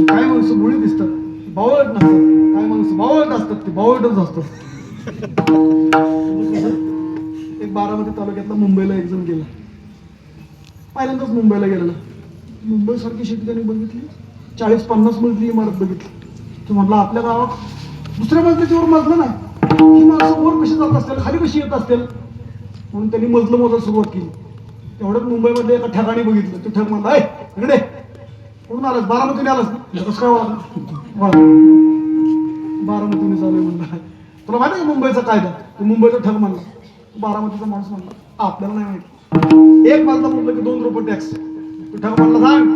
काय माणसं भोळी दिसतात ती बावळट नसतात. काय माणसं बावळट असतात ती बावळटच असतात. एक बारामती तालुक्यातला मुंबईला एक जण गेला. पहिल्यांदाच मुंबईला गेलेला. मुंबई सारखी शेती त्यांनी बघितली. 40-50 मजली इमारत बघितली. तो म्हटलं आपल्या गावात दुसऱ्या मजल्याच्यावर मजलं नाही. ही माणसं वर कशी जात असतील, खाली कशी येत असतील, म्हणून त्यांनी मजलं मोजायला सुरुवात केली. तेवढ्यात मुंबईमध्ये एका ठिकाणी बघितलं. ते ठग म्हणला, इकडे कुठून आलास? बारामतीने आलास ना? कसं काय बारामतीने चालू म्हणला. तुला माहिती आहे का मुंबईचा कायदा? तो मुंबईचा ठग म्हणला. बारामतीचा माणूस म्हणला आपल्याला नाही माहिती. एक माणसा म्हटलं की 2 रुपये टॅक्स. तो ठग म्हणला सांग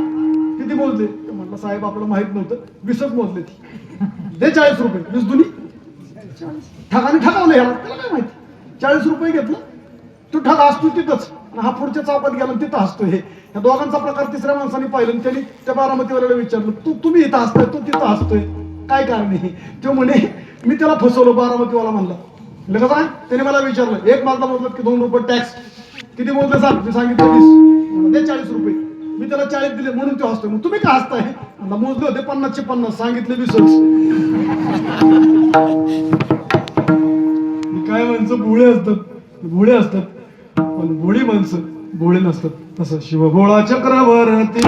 किती मोजले? म्हटलं साहेब आपल्याला माहित नव्हतं, 20च मोजले. ती दे 40 रुपये. 20 दुनी 40. ठगाने ठगावलं याला, त्याला काय माहिती. 40 रुपये घेतलं. तो ठग असतो तिथंच आणि हा पुढच्या चौकात गेला तिथं हसतोय. या दोघांचा प्रकार 3ऱ्या माणसाने पाहिलं. त्यांनी त्या बारामतीवाल्याला विचारलं तुम्ही इथं हसताय, तो तिथं हसतोय, काय कारण आहे? तो म्हणे मी त्याला फसवलं. बारामतीवाला म्हणला लगेच आहे. त्याने मला विचारलं एक मालदा मोजलं की 2 रुपये टॅक्स. किती मोजलं सांग? मी सांगितलं 20. दे 40 रुपये. मी त्याला 40 दिले म्हणून तो हसतोय. मग तुम्ही का हसताय? म्हणला मोजले होते 50चे 50, सांगितले 20च. काय माणसं भोळे असतात, भोळे असतात, पण भोळी माणसं भोळे नसतात. तसं शिवभोळा चक्रवर्ती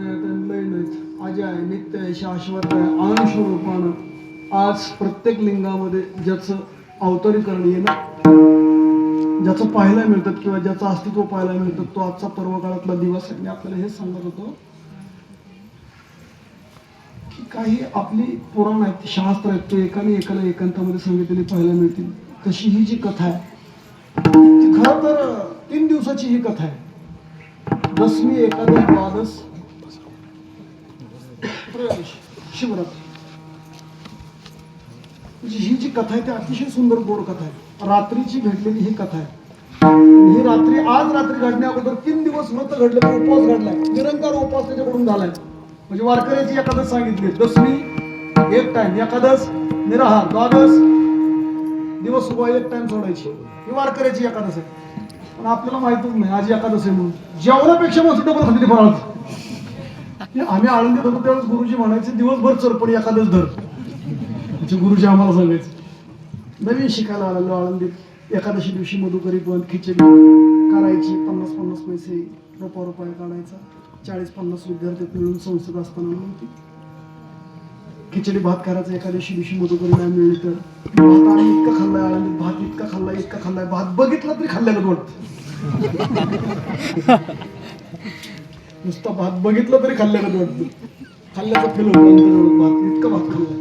आहेत आणि लय नाहीत. अजय आहे, नित्य आहे, शाश्वत आहे, अंश रूपानं आज प्रत्येक लिंगामध्ये ज्याचं अवतरीकरण येणं, ज्याचं पाहायला मिळतात किंवा ज्याचं अस्तित्व पाहायला मिळतं, तो आजचा पर्व काळातला दिवस आहे. मी आपल्याला हेच सांगत होतो की काही आपली पुराण आहेत, शास्त्र आहेत, तो एकाने एकाला एकांतामध्ये सांगितलेली पाहायला मिळतील. तशी ही जी कथा आहे ती खरं तर 3 दिवसाची ही कथा आहे. दशमी, एकादश, द्वादश, त्रयोदशी, शिवरात्री. म्हणजे ही जी कथा आहे ती अतिशय सुंदर गोड कथा आहे. रात्रीची घडलेली ही कथा आहे. ही रात्री, आज रात्री घडण्या अगोदर 3 दिवस व्रत घडले, उपवास घडलाय, निरंकार उपवास त्याच्याकडून झालाय. म्हणजे वारकऱ्याची एकादश सांगितली, दशमी एक टाइम, एकादश निराहार, द्वादश दिवस उभा एक टाइम सोडायची, ही वारकऱ्याची एकादश आहे. पण आपल्याला माहितच नाही आज एकादश आहे म्हणून. जेवणापेक्षा माणसं डबल खाते फराळाचं. आम्ही आळंदीत होतो त्यावेळेस गुरुजी म्हणायचे दिवसभर चरपणी एकादश धर. गुरुजी आम्हाला सांगायचे. नवीन शिकायला आलेलो आळंदीत. एकादशी दिवशी मधुकरी पण खिचडी करायची, 50-50 पैसे रुपया काढायचा. 40-50 विद्यार्थी मिळून संस्थेत असताना नव्हती. खिचडी भात करायचा. एकादशी दिवशी मधुकरी नाही मिळली तर भात आम्ही इतका खाल्लाय आळंदीत, भात इतका खाल्लाय, भात बघितला तरी खाल्ल्याला वाटतं. नुसता भात बघितलं तरी खाल्ल्याला वाटतं. खाल्ल्याचा फेल होतो भात, इतका भात खाल्लाय.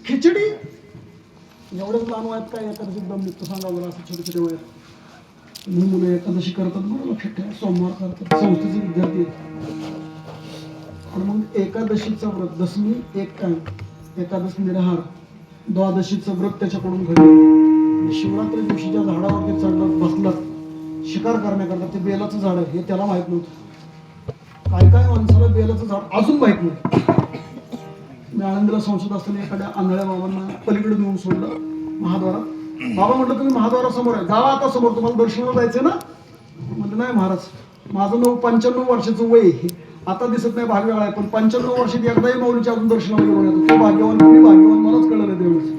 खिचडी एवढ्याच लहान वयात काय एकादशी दम निघतो सांगा बरं. असं छोटे छोटे वयात मी मुलं एकादशी करतात बरं, लक्षात ठेवा. सोमवार करतात, संस्थेचे विद्यार्थी आहेत. आणि मग एकादशीचं व्रत, दशमी एक टाइम, एकादश निराहार, द्वादशीचं व्रत त्याच्याकडून घडलं. शिवरात्री दिवशी ज्या झाडावरती चढलात बसलात शिकार करण्याकरता, ते बेलाचं झाड आहे हे त्याला माहित नव्हतं. काय काय माणसाला बेलाचं झाड अजून माहित नाही. मी आळंदीला संसद असताना एखाद्या आंधळ्या बाबांना पलीकडे नेऊन सोडलं महाद्वारात. बाबा म्हटलं तुम्ही महाद्वारासमोर आहे, जावा आता समोर, तुम्हाला दर्शनाला जायचं ना. म्हटलं नाही महाराज, माझं 95 वर्षाचं वय आहे, आता दिसत नाही भागवेळा आहे, पण 95 वर्षात एकदाही माऊलीच्या अजून दर्शनाला गेलो नाही. तो भाग्यवान, तुम्ही भाग्यवान, मलाच कळलं नाही तेवढंच.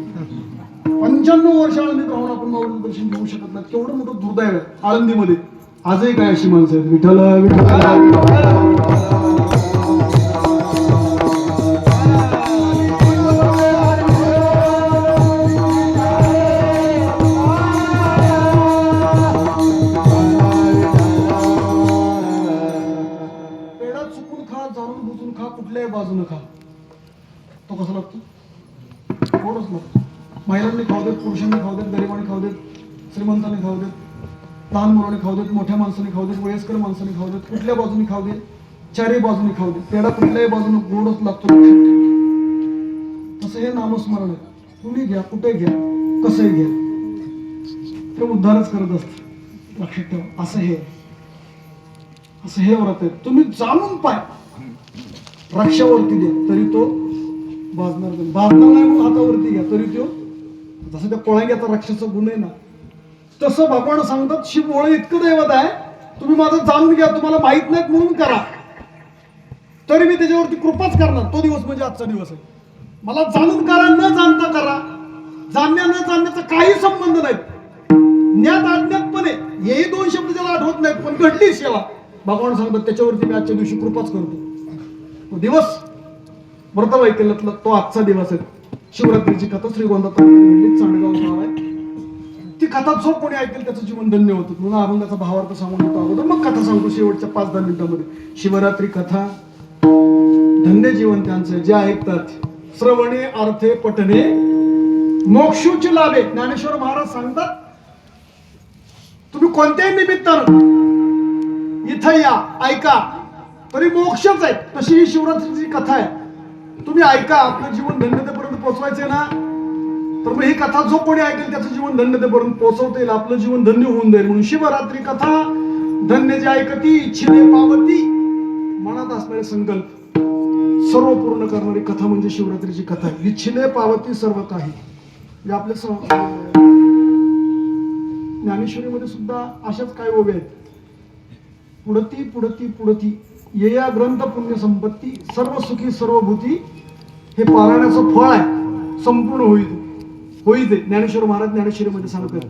95 वर्ष आळंदीत राहून आपण माऊलीचं दर्शन घेऊ शकत नाही, केवढं मोठं दुर्दैव आहे आळंदीमध्ये. आजही काय अशी माणसं आहेत. विठ्ठल कुठल्याही बाजूने खा, तो कसा लागतो? गोडच लागतो. महिलांनी खाऊ देत, पुरुषांनी खाऊ देत, गरिबांनी खाऊ देत, श्रीमंतांनी खाऊ देत, लहान मुलांनी खाऊ देत, मोठ्या माणसांनी खाऊ देत, वयस्कर माणसांनी खाऊ देत, कुठल्या बाजूनी खाऊ देत, चारही बाजूनी खाऊ देत. पेढा कुठल्याही बाजूने गोडच लागतो. तसं हे नामस्मरण आहे. तुम्ही घ्या, कुठे घ्या, कसंही घ्या, ते उद्धारच करत असत. लक्षात ठेवा. असं हे व्रत आहे. तुम्ही जाणून पाय रक्षावरती द्या तरी तो भाजणार नाही. भाजणार नाही म्हणून हातावरती घ्या तरी तो, जसं त्या कोळ्यांग्याचा रक्षाचा गुण आहे ना, तसं भगवान सांगतात शिवभोळे इतकं दैवत आहे, तुम्ही माझं जाणून घ्या, तुम्हाला माहित नाहीत म्हणून करा, तरी मी त्याच्यावरती कृपाच करणार. तो दिवस म्हणजे आजचा दिवस आहे. मला जाणून करा, न जाणता करा, जाणण्या न जाणण्याचा काही संबंध नाही. ज्ञात अज्ञातपणे हेही 2 शब्द ज्याला आठवत नाहीत, पण घडली सेवा, भगवान सांगतात त्याच्यावरती मी आजच्या दिवशी कृपाच करतो. तो दिवस व्रतवैकल्यातला तो आजचा दिवस आहे. शिवरात्रीची कथा श्रीगोंदा तालुक्यात चांडगाव गाव आहे. ती कथा जो कोणी ऐकेल त्याचं जीवन धन्य होतं. म्हणून अभंगाचा भावार्थ सांगून होतो अगोदर, मग कथा सांगतो शेवटच्या 5-10 मिनिटांमध्ये. शिवरात्री कथा धन्य जीवन त्यांचं जे ऐकतात. श्रवणे अर्थे पठणे मोक्षोची लाभे. ज्ञानेश्वर महाराज सांगतात तुम्ही कोणत्याही निमित्तानं इथं या, ऐका, तरी मोक्षच आहे. तशी ही शिवरात्रीची कथा आहे. तुम्ही ऐका, आपलं जीवन धन्यतेपर्यंत पोहोचवायचंय ना, तर मग ही कथा जो कोणी ऐकेल त्याचं जीवन धन्यतेपर्यंत पोहोचवता येईल, आपलं जीवन धन्य होऊन जाईल. म्हणून शिवरात्री कथा धन्य जे ऐकती इच्छिले पावती. मनात असणारे संकल्प सर्व पूर्ण करणारी कथा म्हणजे शिवरात्रीची कथा आहे. इच्छिले पावती सर्व काही. म्हणजे आपल्या ज्ञानेश्वरीमध्ये सुद्धा अशाच काय ओव्या आहेत. पुढती पुढती पुढती ये या ग्रंथ पुण्य संपत्ती, सर्व सुखी सर्वभूती. हे पारायणाचं फळ आहे, संपूर्ण होईल ते. ज्ञानेश्वर महाराज ज्ञानेश्वरीमध्ये सांगतात.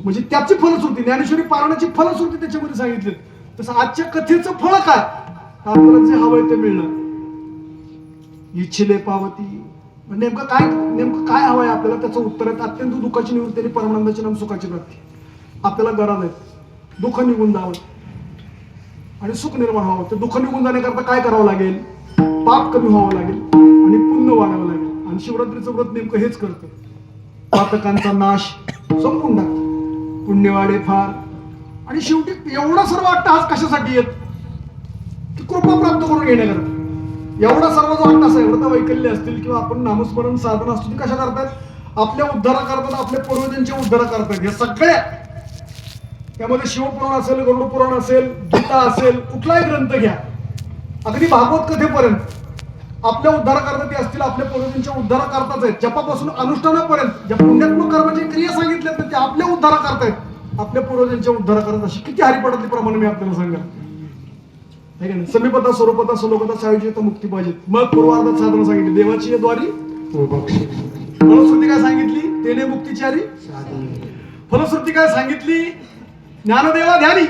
म्हणजे त्याची फलश्रुती, ज्ञानेश्वरी पारायणाची फलश्रुती त्याच्यामध्ये सांगितली. तसं आजच्या कथेचं फळ काय? आपल्याला जे हवंय ते मिळणार. इच्छिले पावती, नेमकं काय हवंय आपल्याला त्याचं उत्तर आहे. अत्यंत दुःखाची निवृत्ती आणि परमानंदाची नाम सुखाची प्राप्ती. आपल्याला गरज आहे दुःख निघून जावं आणि सुख निर्माण व्हावं. ते दुःख निघून जाण्याकरता काय करावं लागेल? पाप कमी व्हावं लागेल आणि पुण्य वाढावं लागेल. आणि शिवरात्रीचं व्रत नेमकं हेच करतं. पातकांचा नाश संपून टाकतं, पुण्य वाढे फार. आणि शेवटी एवढा सर्व अट्टहास कशासाठी येत? की कृपा प्राप्त करून घेण्याकरता. एवढा सर्व जो अट्टहास आहे, व्रत वैकल्य असतील किंवा आपण नामस्मरण साधन असतो, ती कशा करतात? आपल्या उद्धारा करतात, आपल्या पूर्वजांच्या उद्धारा करतात. हे सगळ्या त्यामध्ये शिवपुराण असेल, गरुड पुराण असेल, गीता असेल, कुठलाही ग्रंथ घ्या, अगदी भागवत कथेपर्यंत आपल्या उद्धार करता ते असतील, आपल्या पूर्वजांच्या उद्धार करताच आहेत. जपापासून अनुष्ठानापर्यंत ज्या पुण्यात्मक कर्माची क्रिया सांगितल्यात ते आपल्या उद्धार करतायत, आपल्या पूर्वजांच्या उद्धार करत. अशी किती हरिपाठातली प्रमाणे मी आपल्याला सांगा. समीपता, स्वरूपता, सलोकता, सायुज्यता, मुक्ती पाहिजे. मग पूर्वार्धात साधना सांगितली, देवाची द्वारी. फलश्रुती काय सांगितली? तेने मुक्तीचारी. फलश्रुती काय सांगितली? ज्ञानदेवा ध्यानी.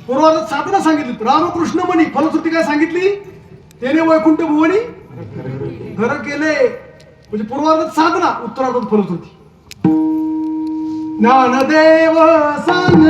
पूर्वार्धात साधना सांगितली, रामकृष्ण म्हणी. फलश्रुती काय सांगितली? तेने वैकुंठ भुवनी घर केले. म्हणजे पूर्वार्धात साधना, उत्तरार्धात फलश्रुती. ज्ञानदेव सांग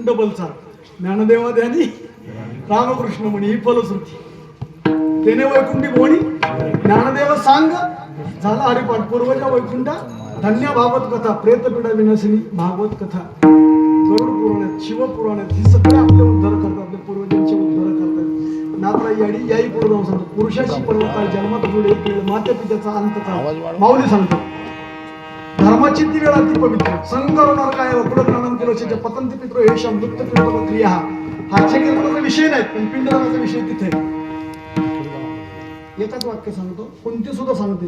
डबल चाल. ज्ञानदेवा ध्यानी रामकृष्ण म्हणी ही फलश्रुती. तेने वैकुंठी भुवनी ज्ञानदेव सांग झाला हरिपाठ. पूर्वजा वैकुंठा धन्य भागवत कथा. प्रेतपीडा विनाशिनी भागवत कथा. गरुड पुराणात, शिवपुराणात ही सगळे आपले उद्धार करतात. आपले पूर्वज नातला याडी याही पुढे जाऊन सांगतो पुरुषाची पर्वकाळ जन्मात पुढे एक वेळ माते पित्याचा अंत काळ माऊली सांगतो धर्माची ती वेळा ती पवित्र संग होणार काय पुढे प्रणाम केलं पतंती पित्र हे शब्दुक्त पिंड क्रिया हास्य कीर्तनाचा विषय नाही पण पिंडदानाचा विषय तिथे एकच वाक्य सांगतो कोणती सुद्धा सांगते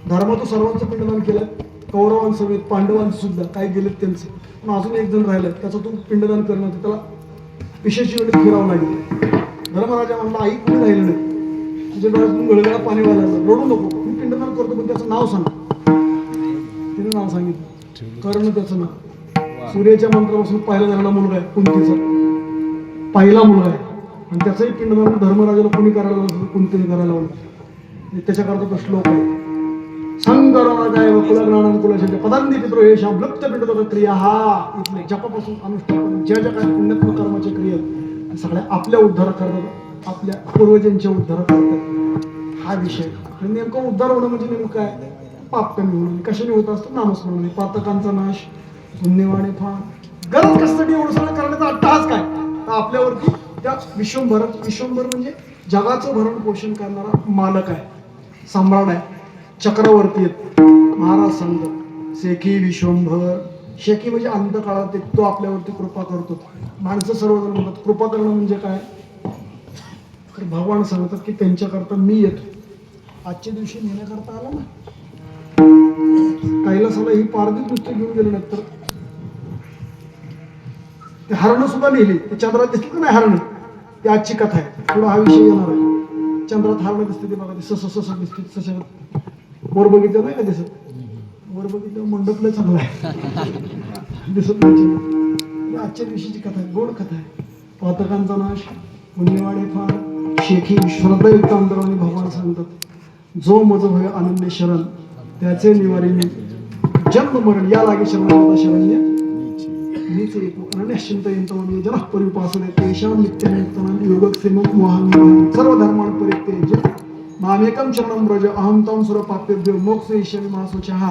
धर्मात सर्वांचं पिंडदान केलं कौरवांसमेत पांडवांचं सुद्धा काय गेलेत त्यांचे पण अजून एक जण राहिलं त्याचं तू पिंडदान करणं त्याला विशेष वेळी फिरावं लागेल धर्मराजा म्हणला आई कोणी राहिलं नाही तुझ्या डोळ्यातून गळगळा पाणी व्हायला रडू नको मी पिंडदान करतो पण त्याचं नाव सांग तिने नाव सांगितलं कर्ण त्याचं नाव सूर्याच्या मंत्रापासून पहिला झालेला मुलगा आहे कुंतीचा पहिला मुलगा आहे आणि त्याचंही पिंडदान धर्मराजाला कोणी करायला लावलं कुंतीने करायला लावलं त्याच्याकरता तो श्लोक आहे संगराजाय कुलज्ञानं कुलशब्द पदांनी पितृ हे शाब्लुप्त पिंडदान क्रिया हा इथले जपापासून अनुष्ठान ज्या ज्या काही पुण्यात्मक कर्माच्या क्रिया सगळ्या आपल्या उद्धार करतात आपल्या पूर्वजांच्या उद्धार करतात हा विषय आणि नेमकं उद्धार होणं म्हणजे नेमकं काय पाप कमी होणं कशाने होत असतं नामस्मरण पातकांचा नाश पुण्यवाणे फार गरज कशासाठी एवढं सगळं करण्याचा अट्टहास काय तर आपल्यावरती त्या विश्वंभर म्हणजे जगाचं भरण पोषण करणारा मालक आहे सम्राट आहे चक्रवर्ती आहेत महाराज सांगतात शेखी विश्वंभर शेखी म्हणजे अंतकाळात तो आपल्यावरती कृपा करतो माणसं सर्वजण म्हणतात कृपा करणं म्हणजे काय तर भगवान सांगतात की त्यांच्याकरता मी येतो आजच्या दिवशी नेण्याकरता आला ना कैलासाला ही पारदीप नुसते घेऊन गेले नाहीत तर ते हरणं सुद्धा नेली ते चंद्रात दिसली नाही हरणं ती आजची कथा आहे थोडा हा विषय येणार आहे चंद्रात हरणं दिसते ते बघा ते सस दिसते सस वर बघितलं नाही का दिसत वर बघितलं मंडपला चांगला आहे दिसत नाही आजच्या दिवशीची कथा आहे गोड कथा आहे पातकांचा नाश पुण्यवाडे फार शेखी श्रद्धायुक्त अंतराने भगवान सांगतात जो मज भय अनन्य शरण त्याचे निवारी मी जन्म मरण या लागे शरण शरण्य मीच येतो अनन्यश्चिंत यंतवानी जनः परिपासने तेषां नित्यनित्यनां योगक्षेमं मोहं सर्व धर्मान् परित्यज्य मामेकं शरणं व्रज अहं तं सुरपाप्येभ्यो मोक्षयिष्यामि मा शुचः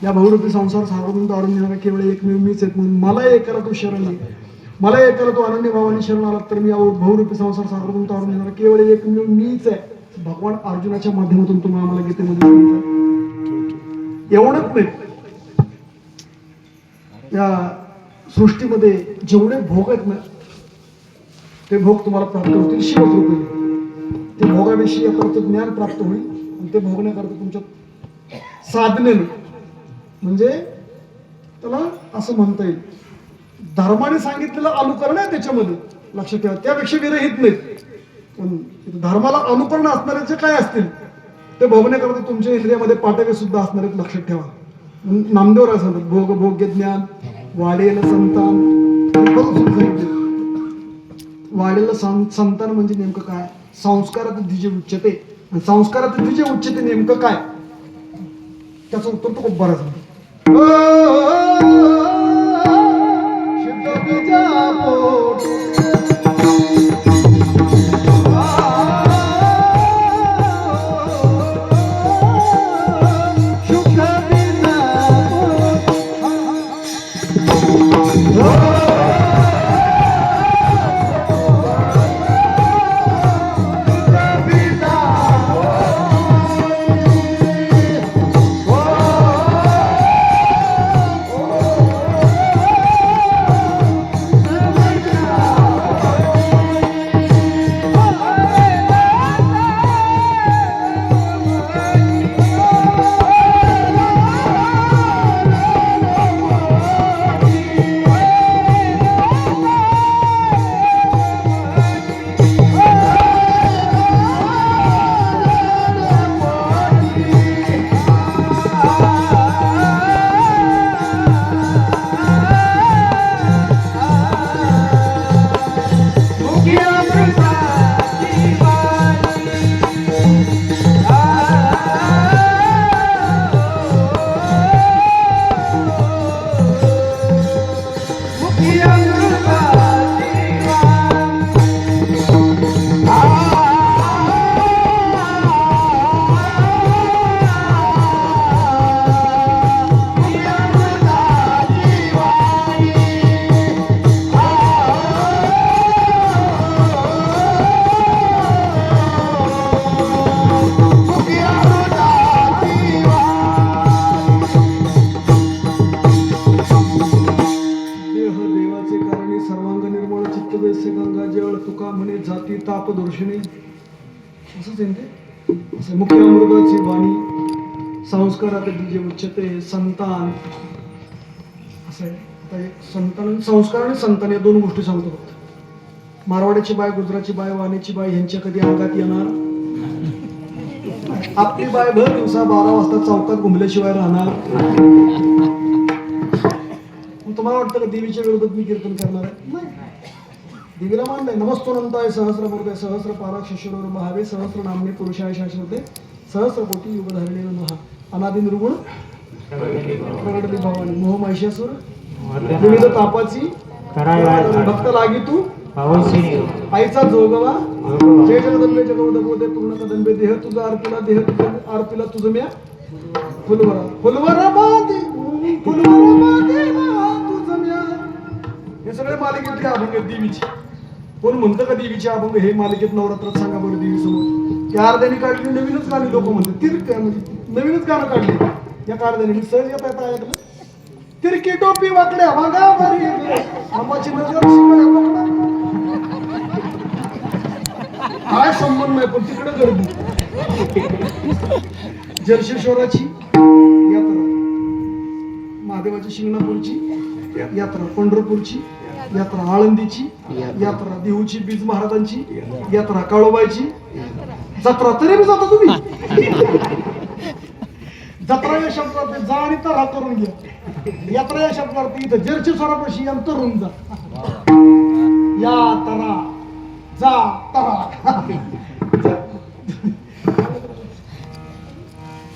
या बहुरूपी संसार सागरून तारून येणारा केवळ एकमेव मीच आहे म्हणून मला एकाला तू शरण ये मला एकाला तू अनन्य भावाने शरण आला तर मी या बहुरूपी संसार सागरून तारून येणारा केवळ एकमेव मीच आहे भगवान अर्जुनाच्या माध्यमातून तुम्हाला आम्हाला गीतेमध्ये सांगितलं एवढंच नाही या सृष्टीमध्ये जेवढे भोग आहेत ना ते भोग तुम्हाला प्राप्त होतील शिवकृपेने ते भोगाविषयी याकरता ज्ञान प्राप्त होईल आणि ते भोगण्याकरता तुमच्या साधनेने म्हणजे त्याला असं म्हणता येईल धर्माने सांगितलेलं अनुकरण आहे त्याच्यामध्ये लक्षात ठेवा त्यापेक्षा विरहित नाहीत पण धर्माला अनुकरण असणारे जे काय असतील ते भोगण्याकरता तुमच्या इंद्रियामध्ये पाटवे सुद्धा असणार आहेत लक्षात ठेवा नामदेवराव सांगतात भोग भोग्य ज्ञान वाढेल संतान वाढेल संतान म्हणजे नेमकं काय संस्कारात जे उच्चते आणि संस्कारात जे उच्चते नेमकं काय त्याचं उत्तर तो खूप बरं सांगतो ती तापदर्शिनी असंच आहे ना ते असं मुख्य अमृताची वाणी संस्कारात जे उच्चते संतान असं आहे. आता एक संतान संस्कार आणि संतान या दोन गोष्टी सांगतो फक्त. मारवाड्याची बाय गुजराची बाय वाणीची बाय ह्यांच्या कधी अंगात येणार. आपली बाय भर दिवसा 12 वाजता चौकात घुमल्याशिवाय राहणार. तुम्हाला वाटतं का देवीच्या विरोधात मी कीर्तन करणार आहे? नाही. देवीला मानलंय नमस्तोनंताय सहस्रमूर्ते सहस्र पाराक्ष शिरोर महावे सहस्र नामने पुरुषाय शाश्वते सहस्र कोटी युगधारिणे नमः. अनादि निर्गुण प्रगटली भवानी मोह महिषासुर विविध तापाची भक्त लागी तू आईचा जोगवा जय जगदंबे जगवदगोदे पूर्ण कदंबे देह तुझा आरतीला देह तुझा आरतीला तुझं म्या फुलवरा फुलवरा बांधी फुलवरा बांधी तुझं म्या. हे सगळे मालिकेतले अभंग आहेत देवीची. कोण म्हणतं का देवीचे अभंग हे मालिकेत नवरात्रात सांगा बरं देवी समोर. त्या अर्ध्याने काढली नवीनच गाणी लोक म्हणतात तिरक म्हणजे नवीनच गाणं काढली या काढल्याने मी सहज येत येता ऐकलं. तिरकी टोपी वाकड्या वागा बरी आम्हाची नजर शिकवल्या काय संबंध नाही पण तिकडे गर्दी. जर्शेश्वराची यात्रा महादेवाची शिंगणापूरची यात्रा पंढरपूरची यात्रा आळंदीची यात्रा देहूची बीज महाराजांची यात्रा काळोबाईची जत्रा तरी बी जाता तुम्ही. जत्रा या शब्दात जा आणि तरा करून घ्या. यात्रा या शब्दात इथं जर्शेश्वरापाशी तरुण जा या तरा जा तरा.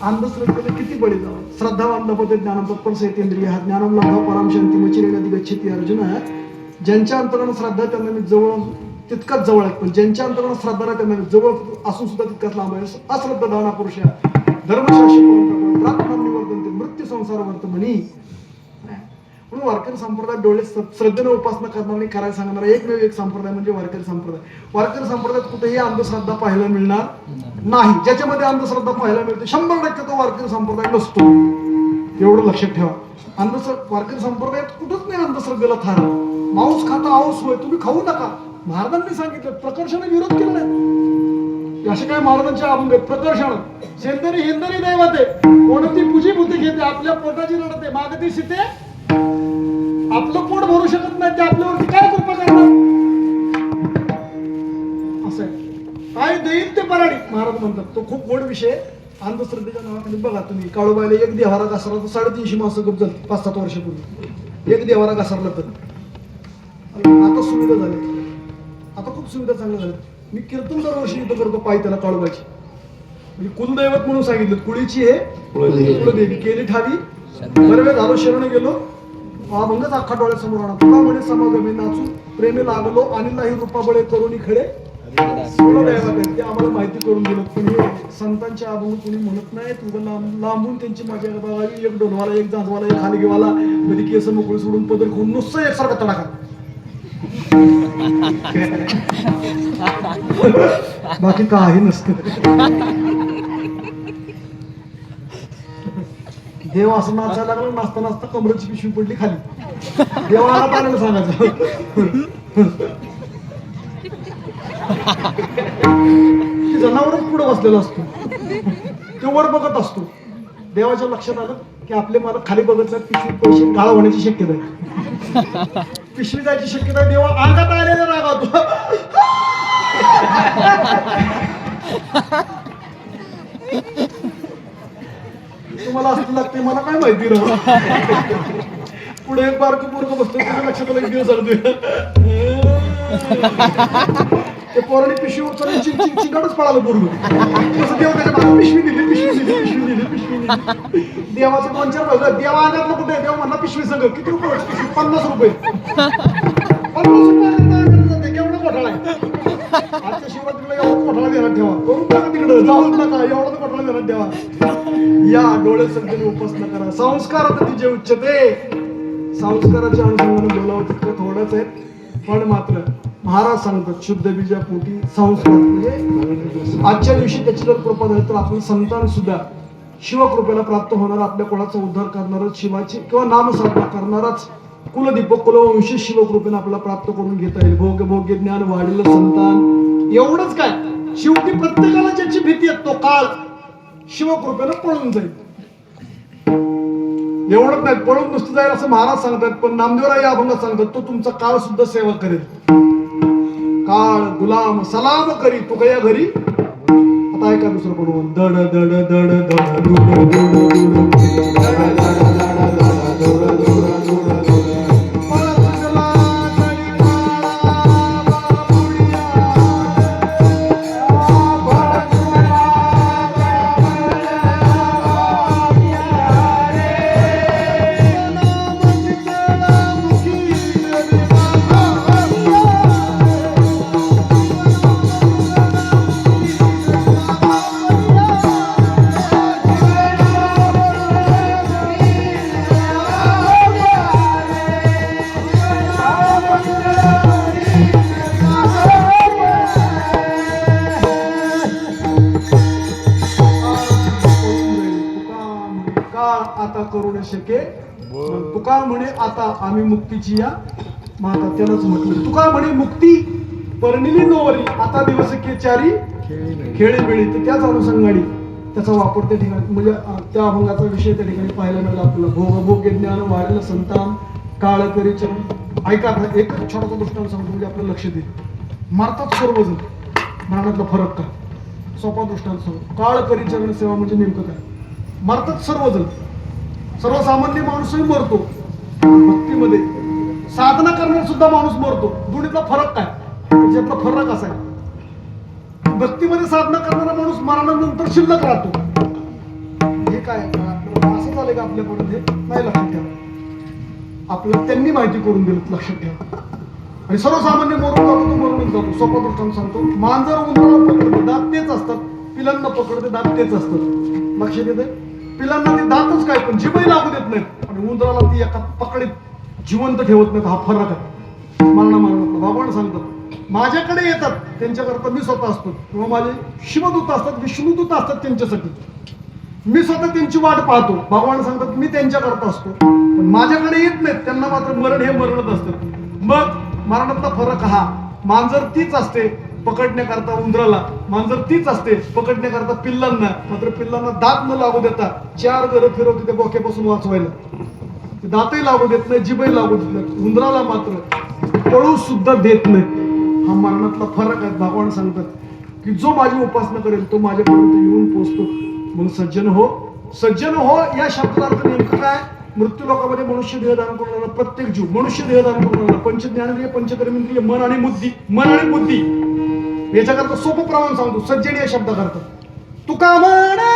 अंधश्रद्धेला किती बळी जावं. श्रद्धावान लभते ज्ञानम तत्पर सेतेंद्रिय हा ज्ञानम लब्धा पराम शांती मचिरेण गच्छति अर्जुन. ज्यांच्या अंतर्गत श्रद्धा त्यांना मी जवळ तितकाच जवळ आहे पण ज्यांच्या अंतर्गत श्रद्धा नाही त्यांना जवळ असून सुद्धा तितकाच लांब आहे. अश्रद्धा दाना पुरुष धर्मशास्त्र प्राप्तम निवर्तनते मृत्यू संसार वर्तमनी. म्हणून वारकरी संप्रदाय डोळे श्रद्धेने उपासना करणार आणि करायला सांगणार एकमेव एक संप्रदाय म्हणजे वारकरी संप्रदाय. वारकरी संप्रदायात कुठेही अंधश्रद्धा पाहायला मिळणार नाही. ज्याच्यामध्ये अंधश्रद्धा पाहायला मिळते 100% तो वारकरी संप्रदाय नसतो. एवढं लक्षात ठेवा. वारकरी संप्रदायात कुठंच नाही अंधश्रद्धेला थार. मांस खाता आऊस होय तुम्ही खाऊ नका महाराजांनी सांगितलं. प्रकर्षाने विरोध केला नाही. असे काय महाराजांचे अभंग आहेत प्रकर्षण. शेंदरी हिंदरी दैवते कोणती पूजी भूती घेते आपल्या पोटाची रडते मागती सीते आपलं पोट भरू शकत नाही ते आपल्यावरती काय कृपा करणार. असं काय देईल ते पराडी महाराज म्हणतात. तो खूप गोड विषय. अंधश्रद्धेच्या नावाखाली बघा तुम्ही काळूबाईला एक देवारा घासरला तर 350 माणसं गप झाली 5-7 वर्षापूर्वी. एक देवारा घासरला तर आता सुविधा झाल्या. आता खूप सुविधा चांगल्या झाल्या. मी कीर्तन दरवर्षी इथं करतो पायी त्याला काळूबाईची म्हणजे कुलदैवत म्हणून सांगितलं. कुळीची हे कुलदेवी केली ठावी बरवे झालो शरण गेलो अभंगच अख्खा डोळ्यासमोर आणा. तुला म्हणे समागमी नाचू प्रेमी लागलो अनिलही रूपाबळे करुणी खडे सोडं दैवत आहे. ते आम्हाला माहिती करून दिलं पण हे संतांच्या अभंग कोणी म्हणत नाही. तुझं लांबून त्यांची माझ्या बघावी. एक डोनवाला एक जांजवाला एक हालगेवाला कधी केस मोकळी सोडून पदर खाऊन नुसतं एकसारखा तडाखा. बाकी काही नसतं. देव असं नाचायला लागला नाचता नाचता कमरेची पिशवी पडली खाली. देवाला पाण्याला सांगायचं. जनावरच पुढे बसलेला असतो तो वर बघत असतो. देवाच्या लक्षात आलं की आपले मालक खाली बघत नाही. पिशवी पैसे गाळा होण्याची शक्यता आहे. पिशवी जायची शक्यता आहे. देवा अंगात आलेला रागावतो. तुम्हाला असं लागते मला काय माहिती राह. पुढे एक बारकं पोरकं बसतो त्याच्या लक्षात आलं दिवस ते पोराने पिशवी उचलून चिंगाडच पळालं पोरग. तसं देव त्याच्या मागे पिशवी दिली पिशवी दिली पिशवी दिली पिशवी दिली. देवाचं 2-4 बघलं देवा अंगातलं कुठे देव म्हणला पिशवी संग किती रुपये पिशवी 50 रुपये. 50 रुपये केवढा घोटाळा आहे. आजच्या शिवरात्रीला एवढा घोटाळा देण्यात ठेवा. करून टाका तिकडं जाऊच नका एवढा घोटाळा देण्यात ठेवा. या डोळे संख्येने उपासना करा. संस्कारात तिचे उच्चते. संस्काराच्या अनुषंगाने बोलावं तितकं थोडंच आहे पण मात्र महाराज सांगतात शुद्ध बीजा पोटी संस्कार म्हणजे आजच्या दिवशी त्याची जर कृपा झाली तर आपण संतान सुद्धा शिवकृपेला प्राप्त होणार. आपल्या कुळाचा उद्धार करणारच शिवाची किंवा नामसाधना करणाराच कुलदीपक कुलवंशी शिवकृपेने आपल्याला प्राप्त करून घेता येईल. भोग भोग्य ज्ञान वाढेल संतान एवढंच काय, शेवटी प्रत्येकाला ज्याची भीती आहे तो काळ शिवकृपेनं पळून जाईल. एवढंच नाही, पळून नुसतं जाईल असं महाराज सांगतात, पण नामदेवराय या अभंगात सांगतात तो तुमचा काळ सुद्धा सेवा करेल. काळ गुलाम सलाम करी तू गया घरी. आता ऐका दुसरं पण दड दड दड दड दुड दुड आता करू न शके तुका म्हणे आता आम्ही मुक्तीची या माता. त्यानंच म्हटलं तुका म्हणे मुक्ती परनिली नोवरी आता दिवस केचारी खेळी बेळी. तर त्याच अनुषंगाने त्याचा वापर त्या ठिकाणी म्हणजे त्या अभंगाचा विषय त्या ठिकाणी पाहायला मिळाला आपल्याला. भोग भोग ज्ञान वाढेल संतान काळ करी चरण. ऐका एक छोटासा दृष्टांत सांगतो म्हणजे आपलं लक्ष देईल. मारतात सर्वजण, मरणातला फरक काय? सोपा दृष्टांत सांगतो. काळ करी चरण सेवा म्हणजे नेमकं काय? मरतात सर्वजण, सर्वसामान्य माणूसही मरतो. भक्तीमध्ये साधना करणारा सुद्धा माणूस मरतो. दोन्हीतला फरक काय? त्याच्यातला फरक असा आहे, भक्तीमध्ये साधना करणारा माणूस मरणानंतर शिल्लक राहतो. हे काय असं झालं का आपल्यापर्यंत? नाही लक्षात ठेवा. आपल्याला त्यांनी माहिती करून दिलं, लक्षात ठेवा. आणि सर्वसामान्य मरून जातो तो मरूनच जातो. सोपा दृष्टांत सांगतो. मांजर उंदराला पकडते दात तेच असतात, पिलांना पकडते दात तेच असतात. लक्षात येते? पिलांना ते दातच काय पण जीवही लागू देत नाहीत आणि उंदराला ती एका पकडीत जिवंत ठेवत नाहीत. हा फरक आहे मरणामरणातला. भगवान सांगतात माझ्याकडे येतात त्यांच्याकरता मी स्वतः असतो, किंवा माझे शिवदूत असतात, विष्णुदूत असतात त्यांच्यासाठी, मी स्वतः त्यांची वाट पाहतो. भगवान सांगतात मी त्यांच्याकरता असतो, पण माझ्याकडे येत नाहीत. त्यांना मात्र मरण हे मरणच असतं. मग मरणातला फरक हा, मांजर तीच असते पकडण्याकरता उंदराला, मांजर तीच असते पकडण्याकरता पिल्लांना, मात्र पिल्लांना दात न लागू देता 4 घरं फिरवते त्या बोक्यापासून वाचवायला. ते दातही लागू देत नाही, जिभही लागू देत नाही. उंदराला मात्र पळू सुद्धा देत नाही. हा मरणातला फरक आहे. भगवान सांगतात की जो माझी उपासना करेल तो माझ्यापर्यंत येऊन पोहोचतो. मग सज्जन हो, सज्जन हो या शब्दाचा अर्थ नेमकं काय? मृत्यू लोकांमध्ये मनुष्य देह धारण करणारा प्रत्येक जीव, मनुष्य देह धारण करणारा पंचज्ञानेंद्रिय पंचकर्मेंद्रिय मन आणि बुद्धी याच्याकरता सोपं प्रमाण सांगतो. सज्जन या शब्दाकरता तुका म्हणे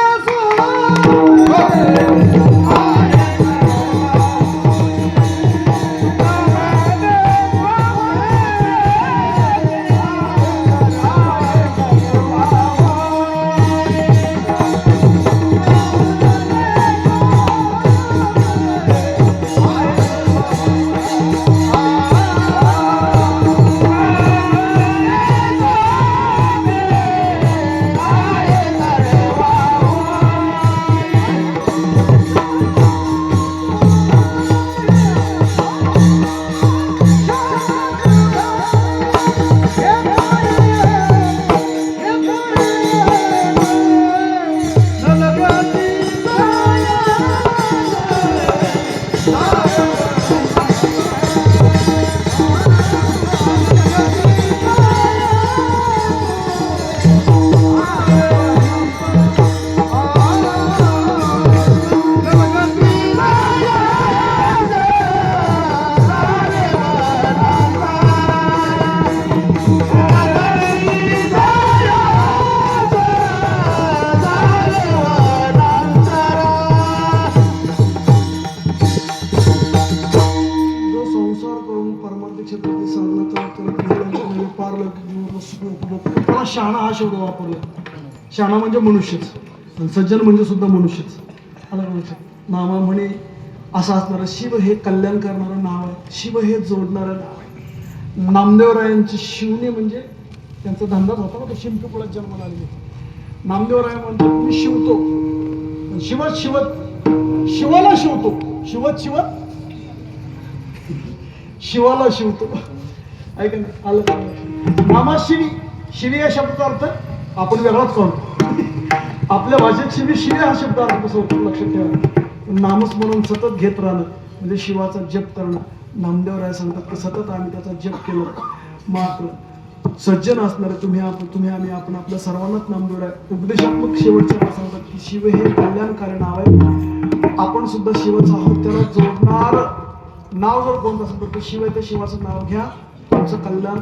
शहाणा हा शब्द वापरला. शहाणा म्हणजे मनुष्यच, आणि सज्जन म्हणजे सुद्धा मनुष्यच. नामा म्हणे असं असणारं शिव हे कल्याण करणारं नाव आहे. शिव हे जोडणारं नाव आहे. नामदेवरायांची शिवणे म्हणजे त्यांचा धंदाच होता ना, तो शिंपीपुळात जन्माला आलेले. नामदेवराय म्हणतात मी शिवतो, शिवत शिवत शिवाला शिवतो, शिवत शिवत शिवाला शिवतो. ऐका ना, आलं नामा शिवी शिवी या शब्दाचा अर्थ आपण वेगळाच काढतो. आपल्या भाषेत शिवी हा शब्द अर्थ कसं होतो लक्षात ठेवा. नामस्मरण सतत घेत राहणं म्हणजे शिवाचा जप करणं. नामदेवराय सांगतात की सतत आम्ही त्याचा जप केला. मात्र सज्जन असणारे तुम्ही आम्ही आपण आपल्या सर्वांनाच नामदेवराय उपदेशात्मक शेवटच्या सांगतात की शिव हे कल्याणकारी नाव आहे. आपण सुद्धा शिवच आहोत. त्याला जोडणार नाव जर कोणतं असेल तर ते शिव आहे. ते शिवाचं नाव घ्या, तुमचं कल्याण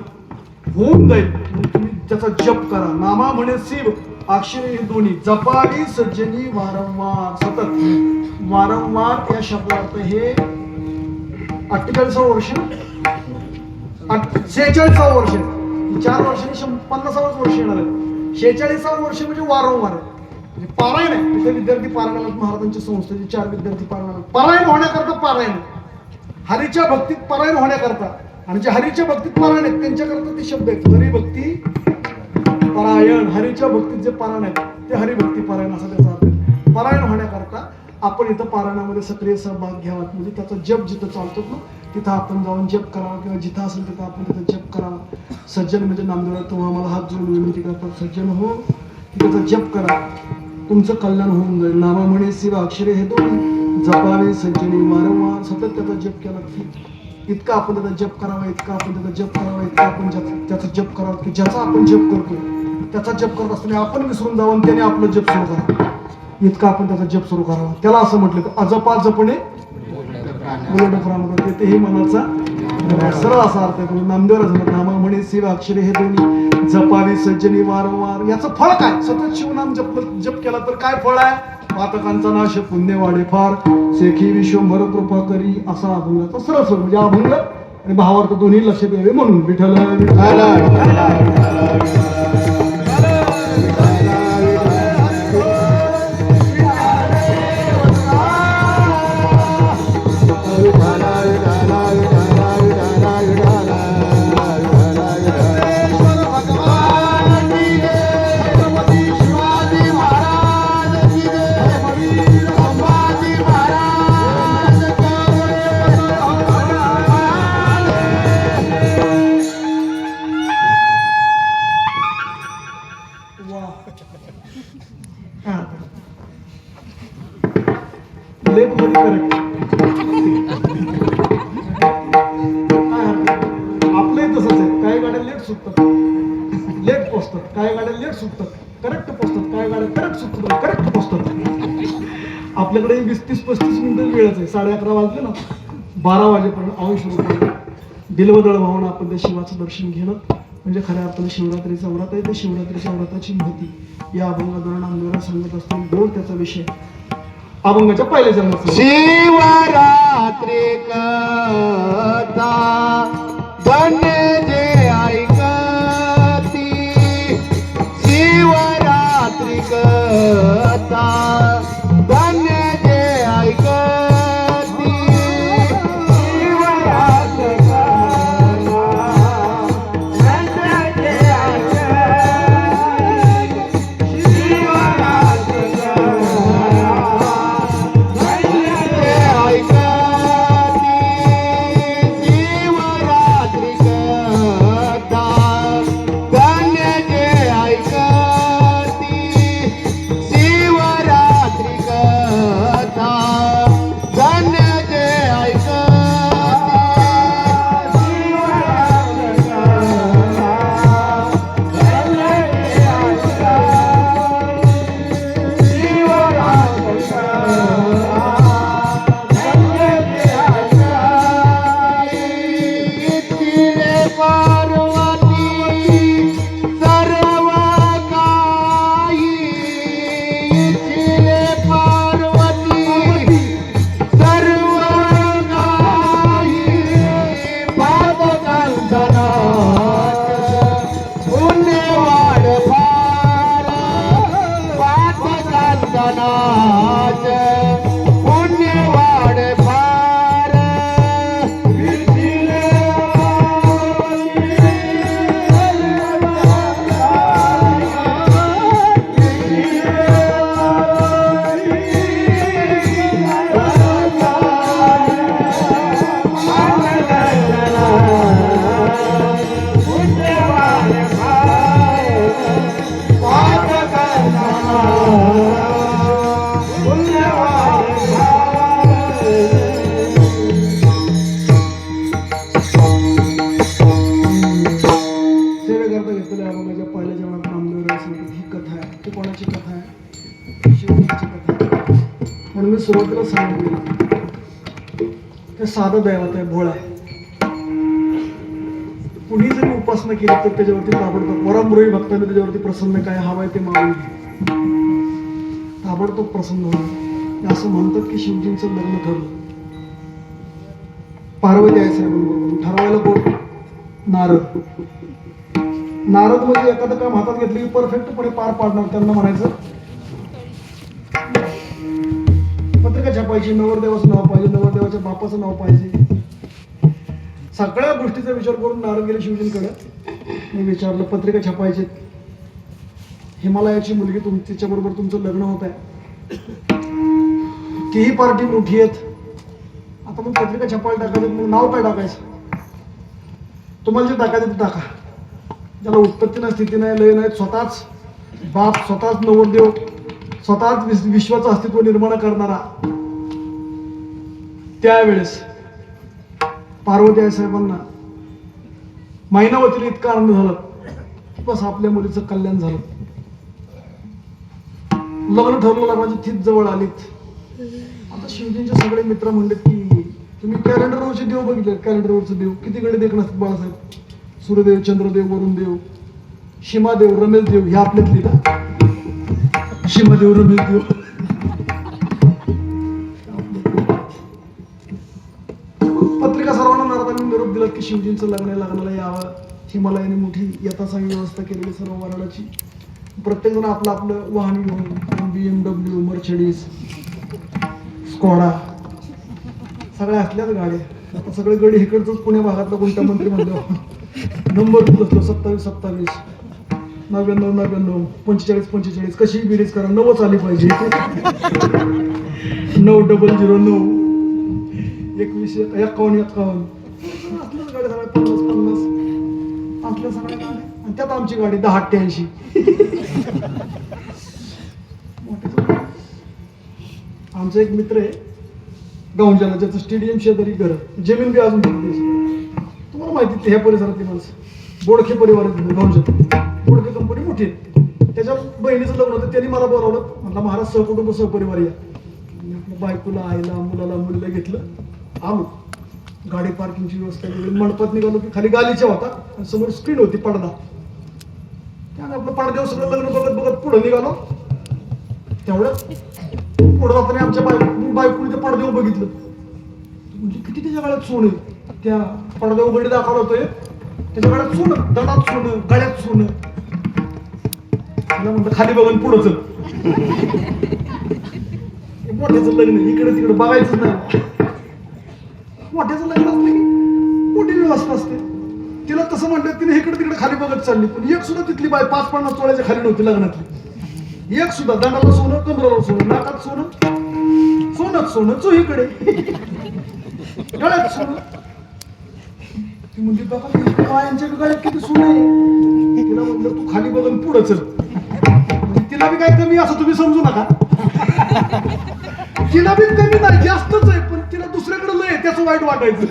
होऊन जाईल. म्हणजे तुम्ही त्याचा जप करा. नामा म्हणे शिव अक्षरे हे दोन्ही जपावी सज्जनी वारंवार सतत. वारंवार या शब्दार्थ हे 48 वर्ष 46 वर्ष 4 वर्षांनी 50 वर्ष येणार आहे. 46 वर्ष म्हणजे वारंवार आहे. म्हणजे पारायण आहे. तिथे विद्यार्थी पारायण महाराजांच्या संस्थेचे 4 विद्यार्थी पारायण होण्याकरता पारायण हरीच्या भक्तीत पारायण होण्याकरता. आणि जे हरीच्या भक्तीत पारायण आहेत त्यांच्याकरता ते शब्द आहेत हरिभक्ती पारायण. हरीच्या भक्तीत जे पारायण आहेत ते हरिभक्ती पारायण असा त्याचा अर्थ आहे. पारायण होण्याकरता आपण इथं पारायणामध्ये सक्रिय सहभाग घ्यावा. म्हणजे त्याचा जप जिथं चालतो ना तिथं आपण जाऊन जप करावा किंवा जिथं असेल तिथं आपण तिथं जप करावा. सज्जन म्हणजे नामदेवराय तुम्हा आम्हाला हात जोडून विनंती करतात सज्जन हो की त्याचा जप करा, तुमचं कल्याण होऊन जाईल. नामा म्हणे शिव अक्षरे हे दोन जपावे सज्जनी वारंवार सतत त्याचा जप केला की इतका आपण त्याचा जप करावा, इतका आपण त्याचा जप करावा, इतका आपण त्याचा जप करावा की ज्याचा आपण जप करतो त्याचा जप करत असताना आपण विसरून जावं आणि त्याने आपलं जप सुरू करावं. इतका आपण त्याचा जप सुरू करावा. त्याला असं म्हटलं की अजपा जपणे ते हे मनाचा सरळ असा अर्थ आहे. नामदेवराज नामा म्हणे शिव अक्षरे हे दोन्ही जपावी सज्जनी वारंवार. याचं फळ काय? सतत शिवनाम जप केला तर काय फळ आहे? पातकांचा नाश पुण्य वाढे फार शेखी विश्वंभर कृपा करी असा अभंगाचा सरळ स्वर. म्हणजे अभंग आणि भावार्थ दोन्ही लक्षात यावे म्हणून विठ्ठल आपलंही तसंच आहे. काही गाड्या लेट सुटतात, लेट पोचतात. काही गाड्या लेट सुटतात, करेक्ट पोचतात. काही गाड्या करेक्ट सुटतात, करेक्ट पोचतात. आपल्याकडे 20-30-35 मिनिटं वेळच आहे. 11:30 वाजले ना 12 वाजेपर्यंत अंश रुपये दिलवदळ भावना आपण त्या शिवाचं दर्शन घेणं म्हणजे खऱ्या अर्थाने शिवरात्रीचा व्रत आहे. ते शिवरात्रीच्या व्रताची महती या अभंगाद्वारे नामदेवराय सांगत असताना गोड त्याचा विषय अभंगाच्या पहिल्या जन्माचा
शिवरात्री कथा धन्य जे ऐकती. शिवरात्री कथा धन्य जे ऐकती. शिवरात्री
मला सांगतात ही कथा आहे. ती कोणाची कथा आहे? शिवजीची कथा आहे. म्हणून मी सुरुवातीला सांगितलं ते साधं दैवत आहे, भोळा आहे. कुणी जरी उपासना केली तर त्याच्यावरती ताबडतोब वरामुरळी भक्तांनी त्याच्यावरती प्रसन्न काय हवं आहे ते मागून घे, ताबडतोब प्रसन्न होणार. असं म्हणतात की शिवजींचं लग्न ठरलं. पार्वती आहे साहेबांबरोबर. ठरवायला कोण? नारद. नारद म्हणजे एखादं काम हातात घेतलं की परफेक्टपणे पार पाडणार. त्यांना म्हणायचं पत्रिका छापायची, नवरदेवाचं नाव पाहिजे, नवरदेवाच्या बापाचं नाव पाहिजे. सगळ्या गोष्टीचा विचार करून नारद गेले शिवजींकडे. मी विचारलं पत्रिका छापायची, हिमालयाची मुलगी तिच्याबरोबर तुमचं लग्न होत आहे, तीही पार्टी मोठी आहेत, आता मग पत्रिका छापायला टाकायचं, मग नाव काय टाकायचं? तुम्हाला जे टाकायचं ते टाका. ज्याला उत्पत्ती नाही, स्थिती नाही, लय नाही, स्वतःच बाप, स्वतःच नवरदेव, स्वतःच विश्वाचं अस्तित्व निर्माण करणारा. त्यावेळेस पार्वती आई साहेबांना महिनावतीला इतका आनंद झाला की बस आपल्या मुलीचं कल्याण झालं. लग्न ठरलं, लग्नाची तीच जवळ आलीत. आता शिवजींचे सगळे मित्र म्हणले की तुम्ही कॅलेंडरवरचे देव बघितले? कॅलेंडरवरचे देव किती गडे देखणं असतात बाळासाहेब? सूर्यदेव, चंद्रदेव, वरुणदेव, शिमादेव, रमेशदेव, ह्या आपल्यातली का? शिमादेव, रमेशदेव. पत्रिका सर्वांना नारदांनी निरोप दिला की शिवजींचं लग्नाला यावं. हिमालयाने मोठी यथासांगी व्यवस्था केलेली सर्व वराडाची. प्रत्येक जण आपलं आपलं वाहन घेऊन, BMW, मर्सिडीज, स्कॉडा, सगळ्या असल्याच गाड्या. आता सगळे गडी इकडचंच पुणे भागातला कोणत्या मंत्री म्हणलं नंबर बसलो 27, 27, 99, 99, 45, 45. कशी बेरीज करा, 9च आली पाहिजे. 9009, 21, 51, 51. असल्याच गाड्या सगळ्या 50, 50 असल्या सगळ्या गाड्या. आणि त्यात आमची गाडी 1088. आमचा एक मित्र आहे गावंजाला, ज्याचं स्टेडियम शेजारी घर, जमीन बी अजून तिथे. तुम्हाला माहिती ह्या परिसरातली माणसं बोडखे परिवार आहेत गावंजात. बोडखे कंपनी मोठी आहे. त्याच्या बहिणीचं लग्न होतं, त्यांनी मला बोलावलं. म्हटलं महाराज सहकुटुंब सहपरिवार या. बायकोला, आईला, मुलाला, मुलीला घेतलं, आलो. गाडी पार्किंगची व्यवस्था केली. मंडपात निघालो की खाली गालीच्या होता आणि समोर स्क्रीन होती, पडदा. त्याने आपलं पडद्यावर सगळं लग्न बघत बघत पुढे निघालो. तेवढं पुढे जाताना आमच्या बायकोने त्या पडद्यावर बघितलं. म्हणजे किती त्याच्या गळ्यात सोनं आहे. त्या पडद्यावर गडी दाखवला होतोय, त्याच्या गळ्यात सोनं, दडात सोनं, गळ्यात सोनं. त्याला म्हणलं खाली बघून पुढं चल. मोठ्याचं लग्न इकडे तिकडे बघायचं नाही. मोठ्याचं लग्न असलं की मोठी व्यवस्था असते. तिला तसं म्हणलं, तिने इकडे तिकडे खाली बघत चालली. पण एक सुद्धा तिथली बाय 5-50 तोळ्याच्या खाली नव्हती लग्नातली. एक सुद्धा. दंडाला सोनं, कमराला सोनं, नाकात सोनं, सोनच सोनं, चोहीकडे गळ्यात सोनं. ती म्हणली बघा बायांच्या गळ्यात किती सोनं आहे. तिला म्हटलं तू खाली बघून पुढं चल. तिला बी काय कमी असं तुम्ही समजू नका. तिला बी कमी नाही, जास्तच आहे. पण तिला दुसऱ्याकडे लय त्याचं वाईट वाटायचं.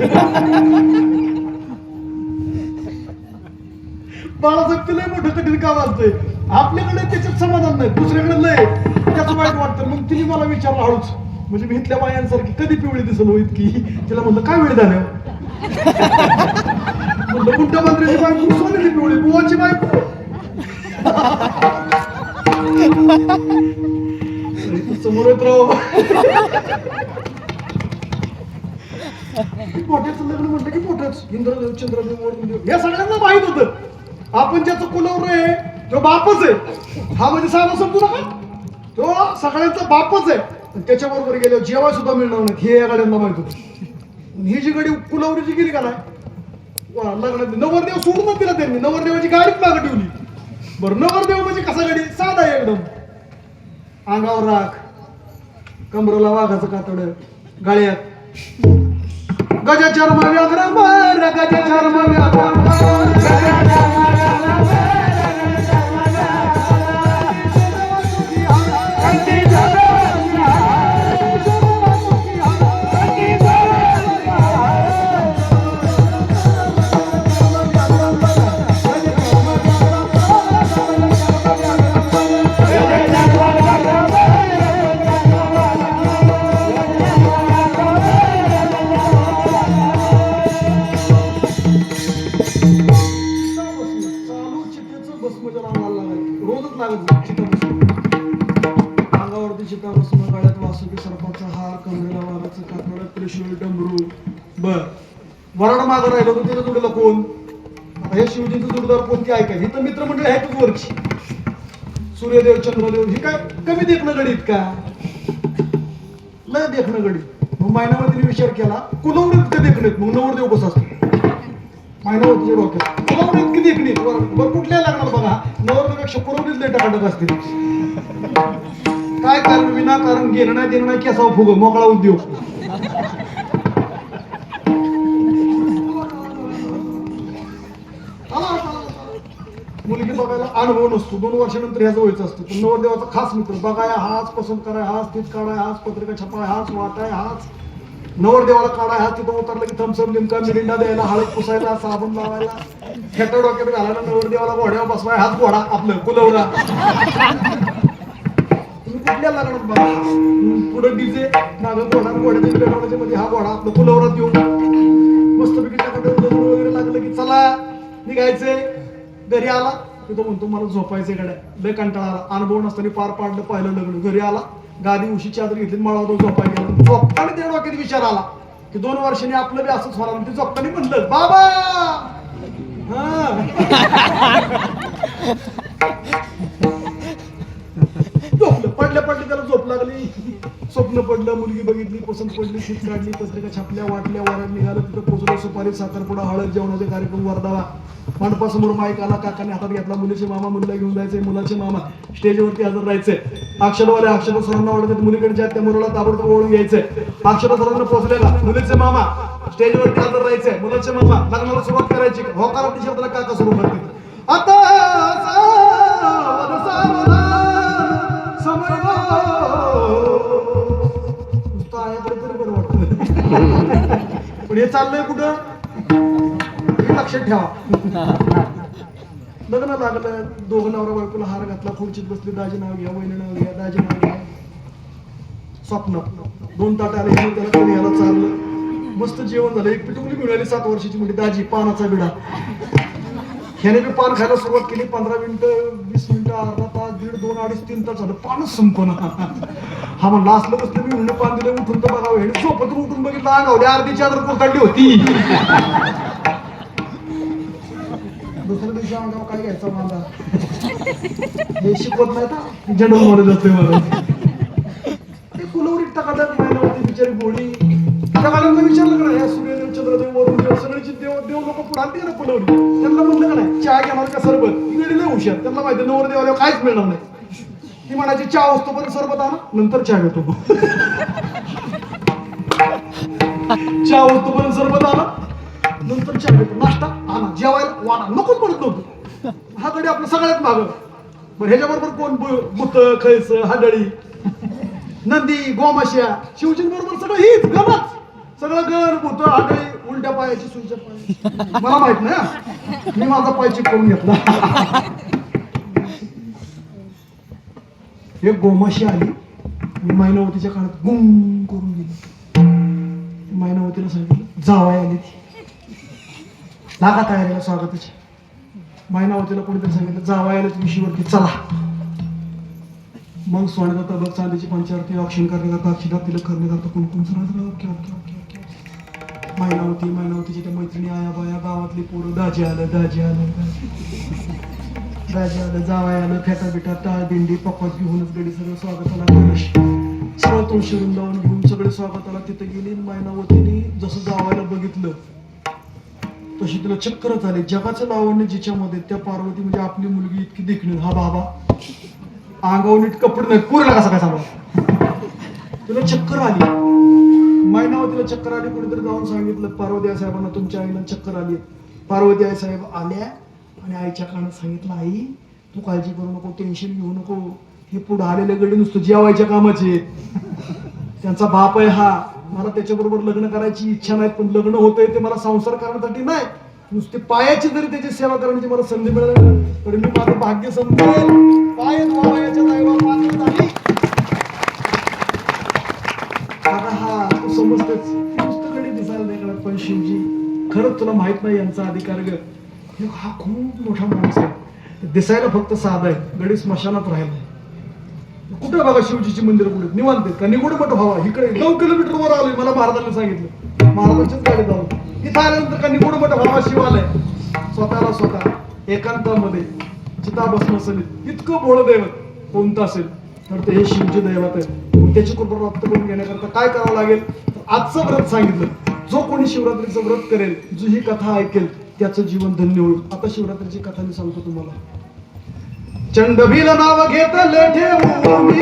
बाळासाहेब तिला मोठं कठीण काम असतंय. आपल्याकडे त्याच्यात समाधान नाही, दुसऱ्याकडे लय त्याचं वाईट वाटतं. मग तिने मला विचारलं हळूच, म्हणजे मी इथल्या बायांसारखी कधी पिवळी दिसल हो इतकी. तिला म्हणलं काय वेळ झाल्या? म्हणलं मुख्यमंत्र्याची बायको सोनेली पिवळी, बुवाची बायको. समोर येत राव. मोठ्याचं लग्न म्हटलं की मोठंच. इंद्रदेव, चंद्रदेव, वरुणदेव या सगळ्यांना माहित होतं. आपण ज्याचं कुलवर आहे तो बापच आहे. हा म्हणजे साधा समजू नका, तो सगळ्यांचा बापच आहे. त्याच्याबरोबर गेल्यावर जेव्हा सुद्धा मिळणार नाही हे या गाड्यांना माहित होतं. ही जी गाडी कुलावरीची गेली का नाही लग्नात, नवरदेव सोडून दिला त्यांनी. नवरदेवाची गाडीच मागे ठेवली. बरं नवरदेव म्हणजे कसा गाडी? साधा एकदम. अंगावर राख, कमरेला वाघाचं कातड, गळ्यात गजचर्म व्याघ्र, गजचर्म व्याघ्र. मला लागायचं रोजच लागत चिता बसून अंगावरती चिता बसून गाड्यात वासुकी सर्पाचा हार कमरेला वाराचं कातडं त्रिशूळ डमरू बर वराडा मागं राहिलं होतं त्याच्या जोडीला कोण आता हे शिवजींचं जोडीदार कोणती ऐकायची तर मित्रमंडळी आहेतच वरची सूर्यदेव चंद्रदेव हे काय कमी देखणं गडीत का नाही देखणं गडीत मग मायनावतीने विचार केला कुलवडीत इतकं देखणेत मग नवरदेव कसं असतो मायनावतीच्या डोक्यात कुलवडीत इतकी देखणीत बरं कुठल्या लागणार बघा नवरदेवपेक्षा कुलवडीत लय टाकाटक असते काय कारण विनाकारण घेणं नाही देणं नाही केसाव फुग मोकळा उद्योग मुलगी बघायला अनुभव नसतो 2 वर्षानंतर ह्याचं व्हायचं असतं पण नवरदेवाचा खास मित्र बघाय हाच पसंत कराय हाच तीच काढाय हाच पत्रिका छपाय हाच वाटाय हाच नवरदेवाला काढाय हाच तिथं उतरलं की थम्सअप लिमका मिरिंडा द्यायला हळद पुसायला साबण लावायला खेटर डोक्यात घालायला नवरदेवाला घोड्यावर बसवाय हाच घोडा आपलं कुलवडा तुम्ही कुठल्या लागणार बघा पुढे डीजे मागं घोड्याच्या मध्ये हा घोडा आपलं कुलवरात येऊन मस्तपैकी त्याकडे वगैरे लागलं की चला निघायचंय घरी आला तिथं म्हणतो मला झोपायचं गड्या लय कंटाळा आला अनुभव नसताना पार पाडलं पाहिलं लग्न घरी आला गादी उशी चादर घेतली मला तो झोपायला गेला झोपताना त्या डोक्यात विचार आला की 2 वर्षांनी आपलं बी असंच होणार ते झोपताना म्हणलं बाबा झोपलं पडल्या त्याला झोप लागली स्वप्न पडलं मुलगी बघितली पसंत पडली सीट काढली पत्रिका छापल्या वाटल्या वरात निघालं तिथं पोचलं सुपारी साखरपुडा हळद जेवणाचे कार्यक्रम वर्धावा मंडपासमोर माईक आला काकाने हातात घेतला मुलीचे मामा मुलीला घेऊन जायचंय मुलाचे मामा स्टेजवरती हजर राहायचंय अक्षरवाले अक्षर सरांना वाटत मुलीकडच्या त्या मुलाला ताबडतोब ओळून घ्यायचंय अक्षर सरांना पोहोचलेला मुलीचे मामा स्टेजवरती हजर राहायचंय मुलाचे मामा लग्नाला सुरुवात करायची होकारार्थी शब्दाला काका सुरू करते आता पण हे चाललंय कुठं लक्षात ठेवा लग्न लागलं दोघं नवरा बायकोला हार घातला खुर्चीत बसले दाजी नाव घ्या वहिनी नाव घ्या दाजी नाव घ्या स्वप्न 2 ताट आले त्याला कधी याला चाललं मस्त जेवण झालं एक पिटुकली मिळाली 7 वर्षाची म्हणजे दाजी पानाचा बिडा ह्याने बी पान खायला सुरुवात केली 15 मिनिटं 20 मिनिटं अर्धा तास 1.5 2 2.5 3 तास झालं पानच संपना हा म्हणला असलं बसलं मी म्हणलं पान दिलं उठून तर बघावं हे झोपत उठून बघितलं अंगावली अर्धी चादर कोसळली होती दुसऱ्या दिवशी अंगावर काय घ्यायचा मला हे शिकवत नाही का जनरल नॉलेज असते मला ते कुलवरी टाकाटाक मायनावरती बिचारी गोळी त्या काळांना विचारलं का या सूर्यदेव चंद्रदेव वरुण देव सगळ्याचे देव लोक पुढे आणते ना कुलवरी त्यांना म्हणलं का नाही चहा घेणार का सरबत ही गडी लय हुशार त्यांना माहिती नवरदेवाला काहीच मिळणार नाही ती म्हणायची चहा असतो पण सरबत आणा नंतर चहा घेतो चहा असतो पण सरबत आणा नंतर चहा घेतो नाश्ता आणा जेवायला वाणा नकोच म्हणत नव्हतं हा गडी आपलं सगळ्यात मागं बरं ह्याच्याबरोबर कोण बुत खैस हाडळी नंदी गोमाश्या शिवजींबरोबर सगळं हीच गमच सगळं गण भूत हाडळी उलट्या पायाची सुईच्या पायाची मला माहित नाही मी माझा पाय चिपकवून घेतला एक गोमाशी आली मी मायनावतीच्या काळात गुम करून गेली मायनावतीला सांगितलं जावाय आली ती लागा तयारीला स्वागताची मायनावतीला कोणीतरी सांगितलं जावाय आले विशीवरती चला मग सोन्याचा तबक चांदीची पंचारती औक्षण करण्याकरता अक्षिदा तिलक करण्याकरता कुंकुम मायनावतीच्या त्या मैत्रिणी आया बाया गावातली पोरं दाजी आलं जावाय आलं फेटा बिटा टाळ दिंडी पकवास घेऊनच गडी सगळं स्वागताला कलश सगळं तुळशी वृंदावन घेऊन सगळे स्वागताला तिथे गेली मायनावतीने जसं जावायला बघितलं तशी तिला चक्करच आली जगाचं लावण्य जिच्यामध्ये त्या पार्वती म्हणजे आपली मुलगी इतकी देखणी हा बाबा अंगावर नीट कपडे नाही पुरेला कसा काय सांगा तिला चक्कर आली मायनावतीला चक्कर आली कोणीतरी जाऊन सांगितलं पार्वती आई साहेबांना तुमच्या आईला चक्कर आली पार्वती आई साहेब आल्या आणि आईच्या कानात सांगितलं आई तू काळजी करू नको टेन्शन घेऊ नको हे पुढे आलेले गडी नुसतं जेवायच्या कामाचे त्यांचा बाप आहे हा मला त्याच्याबरोबर लग्न करायची इच्छा नाही पण लग्न होतंय ते मला संसार करण्यासाठी नाही नुसते पायाची जरी त्याची सेवा करण्याची मला संधी मिळाली तरी मी माझं भाग्य समजेल पाय याच्या जागेवर पात्र झाली आता हा तू समजतेच नुसतं गडी दिसायला नाही कळत पण शिवजी खरंच तुला माहित नाही यांचा अधिकार ग हा खूप मोठा माणूस आहे ते दिसायला फक्त साधं आहे, गडी स्मशानात राहिलं. कुठं बघा शिवजीची मंदिर कुठे निवांत आहेत का? निगुड मठ व्हावा इकडे 9 किलोमीटर वर आलोय, मला महाराजांनी सांगितलं. महाराजांच्याच गाडीत आलो. इथं आल्यानंतर का निगुड मठ व्हावा शिवालय स्वतःला स्वतः एकांतामध्ये चिता बसणं असेल इतकं भोळं दैवत कोणतं असेल तर ते हे शिवजी दैवत आहे. मग त्याची कृपा प्राप्त करून घेण्याकरता काय करावं लागेल तर आजचं व्रत सांगितलं. जो कोणी शिवरात्रीचं व्रत करेल, जो ही कथा ऐकेल त्याचं जीवन धन्य होईल. आता शिवरात्रीची कथा मी सांगतो तुम्हाला. चंडभिल नाव घेतले ठेवून मी,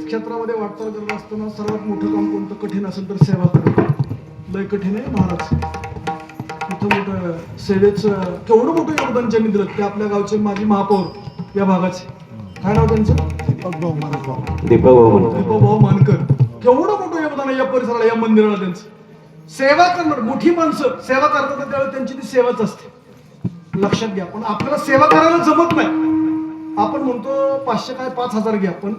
क्षेत्रामध्ये वाटचाल करत असताना सर्वात मोठं काम कोणतं कठीण असेल तर सेवा करणं. लय कठीण आहे महाराज. मोठं मोठं सेवेचं केवढं मोठं योगदान ज्यांनी दिलं ते आपल्या गावचे माजी महापौर या भागाचे, काय नाव त्यांचं? दीपकभाऊ मानकर. केवढं मोठं योगदान आहे या परिसराला, या मंदिराला त्यांचं. सेवा करणार मोठी माणसं सेवा करतात त्यावेळेस त्यांची ती सेवाच असते, लक्षात घ्या. पण आपल्याला सेवा करायला जमत नाही. आपण म्हणतो 500 काय 5000 घ्या, पण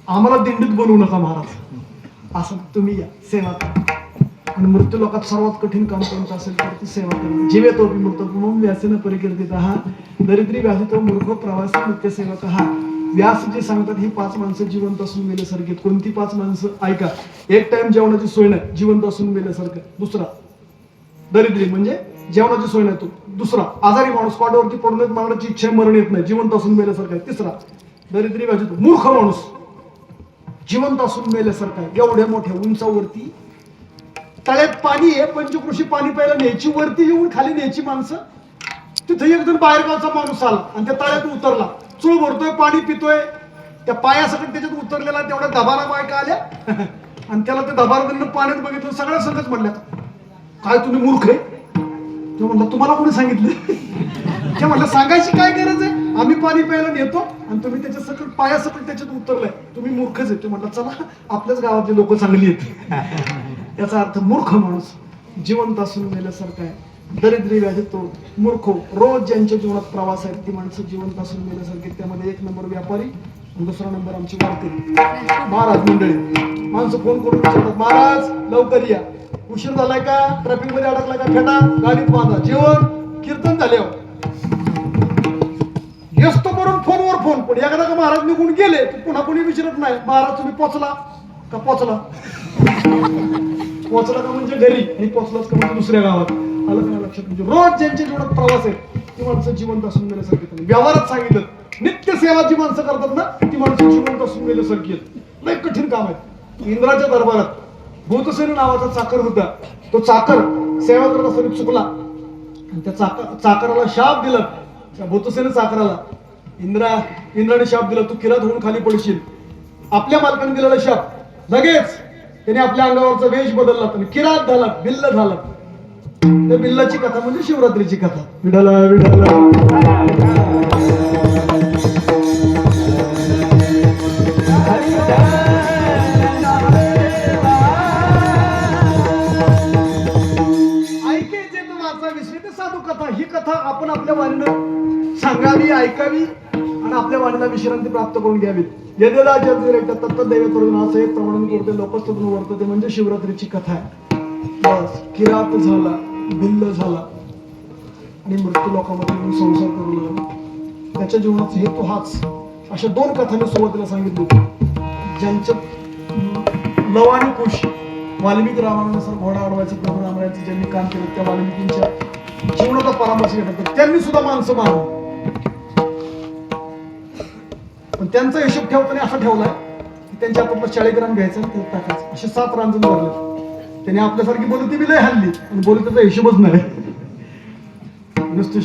आम्हाला दिंडीत बोलवू नका महाराज. असं तुम्ही या सेवा करा. आणि मृत्यू लोकात सर्वात कठीण काम कोणतं असेल तर ती सेवा करणं. जीवेतो मृत मग व्यासेन परिकीर्तित हा दरिद्री व्यासितो मूर्ख प्रवासी नित्यसेवक हा. व्यास जे सांगतात ही 5 माणसं जिवंत असून मेल्यासारखी. कोणती 5 माणसं ऐका. एक टाइम जेवणाची सोय नाही, जिवंत असून मेल्यासारखं. दुसरा दरिद्री म्हणजे जेवणाची सोय नाही तो. दुसरा आजारी माणूस कॉडवरती पडून मागण्याची इच्छा मरण येत नाही, जिवंत असून मेल्यासारखं आहे. तिसरा दरिद्री व्यासितो मूर्ख माणूस जिवंत असून मेल्यासारखं आहे. एवढ्या मोठ्या उंचावरती तळ्यात पाणी आहे, पंचकृषी पाणी प्यायला न्यायची, वरती येऊन खाली न्यायची माणसं. तिथे एक जण बाहेरगावचा माणूस आला आणि त्या तळ्यात उतरला, चूळ भरतोय, पाणी पितोय, त्या पायासकट त्याच्यात उतरलेला. तेवढ्या दबारा बायका आल्या आणि त्याला ते दबारात पाण्यात बघितलं. सगळ्या संगच म्हणल्या काय तुम्ही मूर्ख आहे? ते म्हणलं तुम्हाला कोणी सांगितलं? ते म्हणलं सांगायची काय गरज आहे, आम्ही पाणी प्यायला नेतो आणि तुम्ही त्याच्या सकट पायासकट त्याच्यात उतरलाय, तुम्ही मूर्खच आहे. ते म्हटलं चला आपल्याच गावातली लोक चांगली आहेत. याचा अर्थ मूर्ख माणूस जिवंत असून मेल्यासारखं आहे. दरिद्री व्याधी तो मूर्ख. रोज ज्यांच्या जीवनात प्रवास आहेत ती माणसं जिवंत असून मेल्यासारखी. त्यामध्ये 1 नंबर व्यापारी आणि 2रा नंबर आमची वारकरी महाराज मंडळी. माणसं फोन करून विचारतात महाराज लवकर या, उशीर झालाय का, ट्रॅफिक मध्ये अडकलाय का, फेटा गाडीत बांधा, जेवण कीर्तन झाल्यावर व्यस्त करून फोनवर फोन. पण एकदा का महाराज निघून गेले तर पुन्हा कोणी विचारत नाही महाराज तुम्ही पोचला का, पोचला पोचला का म्हणजे घरी आणि पोचलाच का म्हणजे दुसऱ्या गावात. आलं का लक्षात? म्हणजे रोज ज्यांच्या जीवनात प्रवास आहे ती माणसं जिवंत असून गेल्यासारखी. व्यवहारात सांगितलं नित्य सेवा जी माणसं करतात ना ती माणसं जिवंत असून गेल्यासारखी आहेत. लय कठीण काम आहे. इंद्राच्या दरबारात भूतसेन नावाचा चाकर होता. तो चाकर सेवा करत असताना चुकला आणि त्या चाकराला शाप दिला. त्या भूतसेन चाकराला इंद्राने शाप दिला, तू किरात होऊन खाली पडशील. आपल्या मालकाने दिलेला शाप लगेच त्याने आपल्या अंगावरचा वेश बदलला आणि किरात झाला, बिल्ल झाला. त्या बिल्लाची कथा म्हणजे शिवरात्रीची कथा. विडाला विडाला साधू कथा. ही कथा आपण आपल्या वाणीनं सांगावी, ऐकावी आणि आपल्या वाणीला विश्रांती प्राप्त करून घ्यावी. यदेला तत्तदैवतरुण असं एक प्रमाण करते लोकस्तुन वर्तते म्हणजे शिवरात्रीची कथा आहे. बस किरात झाला, बिल्ल झाला आणि मृत्यू लोकांमध्ये येऊन संसार करू लागला. त्याच्या जीवनाचा हेतू हाच. अशा 2 कथांनी सुरुवातीला सांगितलं. ज्यांचं लव आणि कुश वाल्मिकी रामानुसार घोडा अडवायचं प्रभू रामरायाचं ज्यांनी काम केलं त्या वाल्मिकींच्या जीवनाचा परामर्श घेतला. त्यांनी सुद्धा माणसं मारली. पण त्यांचा हिशोब ठेवताना असा ठेवलाय की त्यांच्या हातातला 40 ग्राम घ्यायचा आणि ते टाकायचं. असे 7 रांजण भरले. त्याने आपल्यासारखी बोलती बी लय हल्ली आणि बोलतीचा हिशोबच नाही. नुसते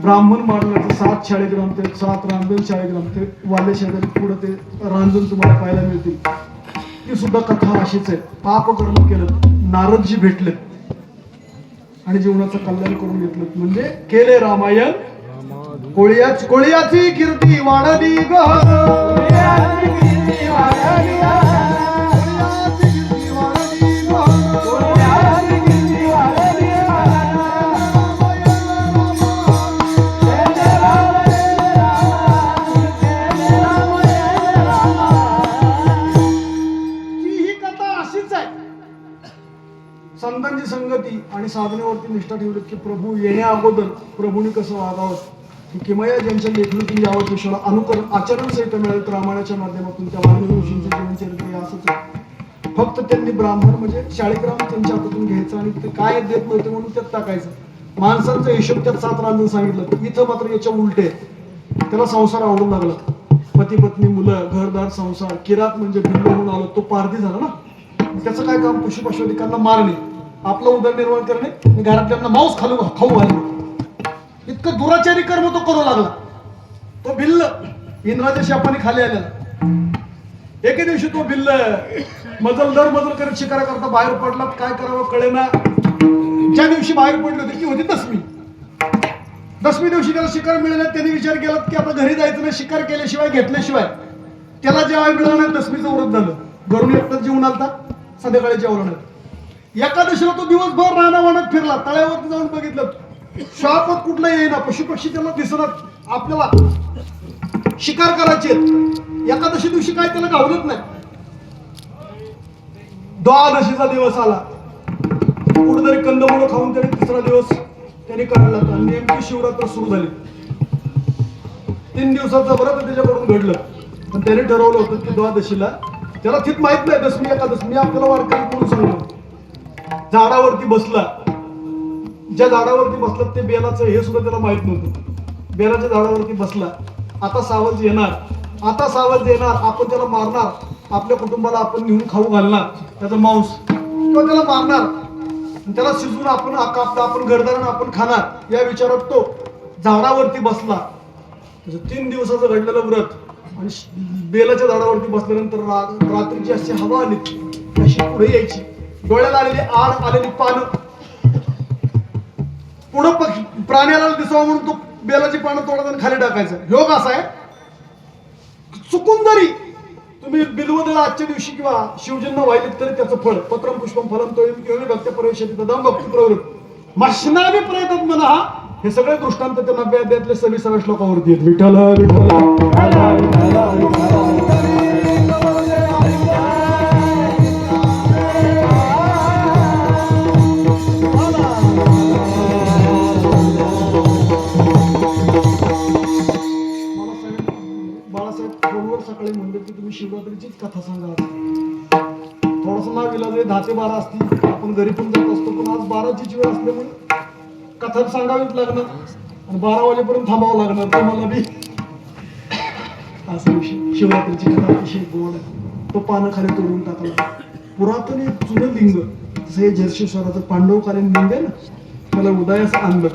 ब्राह्मण मारण्याचं 7 40 ग्राम ते 7 रांजण 40 ग्राम ते वाले शेजारी पुढे ते रांजण तुम्हाला पाहायला मिळतील. ती सुद्धा कथा अशीच आहे. पाप कर्म केलं, नारदजी भेटले आणि जीवनाचं कल्याण करून घेतलं म्हणजे केले रामायण. कोळियाची कीर्ती वाढली ग. ही कथा अशीच आहे. संतांची संगती आणि साधनेवरती निष्ठा ठेवली की प्रभू येण्या अगोदर प्रभूंनी कसं वागावं ही किमया ज्यांच्या लेखणीतून यावं विषयाला अनुकरण आचरण सहित मिळेल तर रामायणाच्या माध्यमातून त्या वाल्मिकी ऋषींचं जीवनचरित्र हे असंच आहे. फक्त त्यांनी ब्राह्मण म्हणजे शाळीग्राम त्यांच्या हातातून घ्यायचं आणि ते काय देत नव्हते म्हणून त्यात टाकायचं. माणसांचा हिशोब त्यात 7 रांजण सांगितलं. इथं मात्र याच्या उलटे. त्याला संसार आवडू लागला. पती पत्नी मुलं घरदार संसार. किरात म्हणजे भिल्ल होऊन आलो तो पारधी झाला ना. त्याचं काय काम पशु पशुधिकांना मारणे आपलं उदरनिर्वाह करणे आणि घरातल्यांना मांस खाऊ घालणे इतकं दुराचारी कर्म तो करू लागला. तो भिल्ल इंद्राच्या शापाने खाली आलेला. एके दिवशी तो भिल्ल मजल करत शिकारा करता बाहेर पडला. काय करावं कळेना. ज्या दिवशी बाहेर पडले होते ती होती दसमी दिवशी त्याला शिकार मिळाला. त्याने विचार केला की आता घरी जायचं नाही. शिकार केल्याशिवाय घेतल्याशिवाय त्याला जेवायला मिळालं नाही. दसमीचं व्रत झालं. घरून एकटाच जेवून आलता. संध्याकाळी जेवलं नाही. एकादशीला तो दिवसभर रानावानात फिरला. तळ्यावरती जाऊन बघितलं श्वापत कुठला येईना. पशु पक्षी त्याला दिसणार. आपल्याला शिकार करायचे एकादशी दिवशी काय त्याला गावलंच नाही. द्वादशीचा दिवस आला. कुठेतरी कंदमुळं खाऊन त्याने 3रा दिवस त्याने काढला. आणि नेमकी शिवरात्र सुरू झाली. 3 दिवसाचं व्रत त्याच्याकडून घडलं. पण त्याने ठरवलं होतं की द्वादशीला त्याला तिथ माहित नाही दसमी एकादशी. मी आपल्याला वारकरी म्हणून सांगतो. झाडावरती बसला. ज्या झाडावरती बसला ते बेलाचं हे सुद्धा त्याला माहित नव्हतं. बेलाच्या झाडावरती बसला. आता सावज येणार. आपण त्याला मारणार. आपल्या कुटुंबाला आपण नेऊन खाऊ घालणार त्याचं मांस किंवा त्याला मारणार. त्याला शिजवून आपण घरदारानं आपण खाणार. या विचारात तो झाडावरती बसला. त्याचं 3 दिवसाचं घडलेलं व्रत आणि बेलाच्या झाडावरती बसल्यानंतर रात्रीची अशी हवा आली अशी पुढे यायची. डोळ्याला आलेली आड आलेली पानं पुढं प्राण्याला दिसावं म्हणून तो बेलाची पानं तोडायचं खाली टाकायचं. योग असा आहे चुकून जरी तुम्ही बिल्वदला आजच्या दिवशी किंवा शिवजींना वाहिलीत तरी त्याचं फळ पत्रम पुष्पम फलम तो भक्त प्रवेशात दम भक्ती प्रवृत्त मशनामी प्रयत्न म्हणा. हे सगळे दृष्टांत त्या 90 अध्यायातले 26 श्लोकावरती आहेत. विठ्ठल सकाळी म्हणले की तुम्ही शिवरात्रीचीच कथा सांगा. थोडस नाव इलाज 10 ते 12 असती. आपण घरी पण जात असतो. पण आज 12ची वेळ असल्यामुळे कथा सांगावीच लागणार आणि 12 वाजेपर्यंत थांबावं लागणार. तुम्हाला बी असा विषय. शिवरात्रीची कथा अतिशय गोड आहे. तो पानं खाली तोडून टाकला. पुरातन एक जुनं लिंग जसं हे जर्शेश्वराचं पांडवकालीन लिंग आहे ना त्याला उदयास आणलं.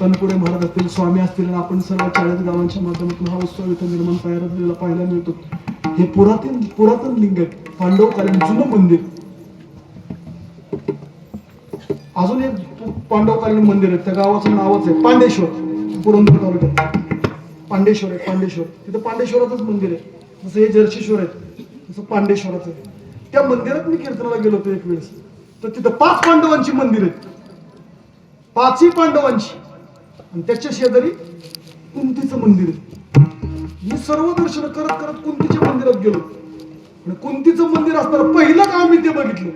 तनपुरे महाराज असतील स्वामी असतील आपण सर्व 40 गावांच्या माध्यमातून हा उत्सव इथं निर्माण तयार झालेला पाहायला मिळतो. हे पुरातन लिंग आहे. पांडवकालीन जुनं मंदिर. अजून एक पांडवकालीन मंदिर आहे. त्या गावाचं नावच आहे पांडेश्वर. पुरंदर तालुक्यात पांडेश्वर आहे. पांडेश्वर तिथं पांडेश्वराचंच मंदिर आहे. जसं हे जर्शेश्वर आहे तसं पांडेश्वराचं आहे. त्या मंदिरात मी कीर्तनाला गेलो होतो एक वेळेस. तर तिथं 5 पांडवांची मंदिर आहेत. 5ही पांडवांची. आणि त्याच्या शेजारी कुंतीचं मंदिर आहे. मी सर्व दर्शन करत कुंतीच्या मंदिरात गेलो. आणि कुंतीचं मंदिर असताना पहिलं काम मी ते बघितलं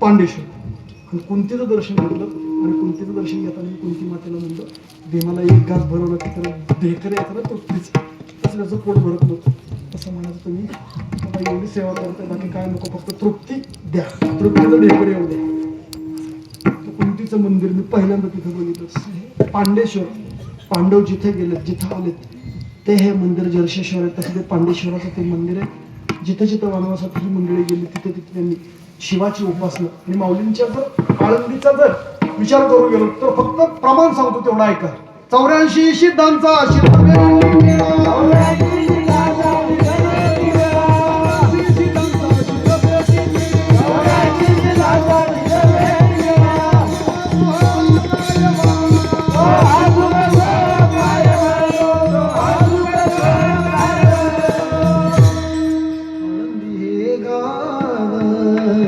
पांडेश्वर. आणि कुंतीचं दर्शन घेतलं. आणि कुंतीचं दर्शन घेताना कुंती मातेला म्हणलं देवाला एक घास भरवलं की तर ढेकर यायचं तृप्तीच तसं त्याचं पोट भरत नव्हतं. असं म्हणायचं तुम्ही आता एवढी सेवा करताय बाकी काय नको फक्त तृप्ती द्या. तृप्तीचं ढेकर येऊ द्या. कुंतीचं मंदिर मी पहिल्यांदा तिथं बघितलं. पांडेश्वर पांडव जिथे गेले जिथं आलेत ते हे मंदिर जर्शेश्वर आहे. तसं ते पांडेश्वराचं ते मंदिर आहे. जिथं वनवासात ही मंडळी गेली तिथे त्यांनी शिवाची उपासना. आणि माऊलींच्या जर आळंदीचा जर विचार करू गेलो तर फक्त प्रमाण सांगतो तेवढा ऐका. 84 सिद्धांचा काळ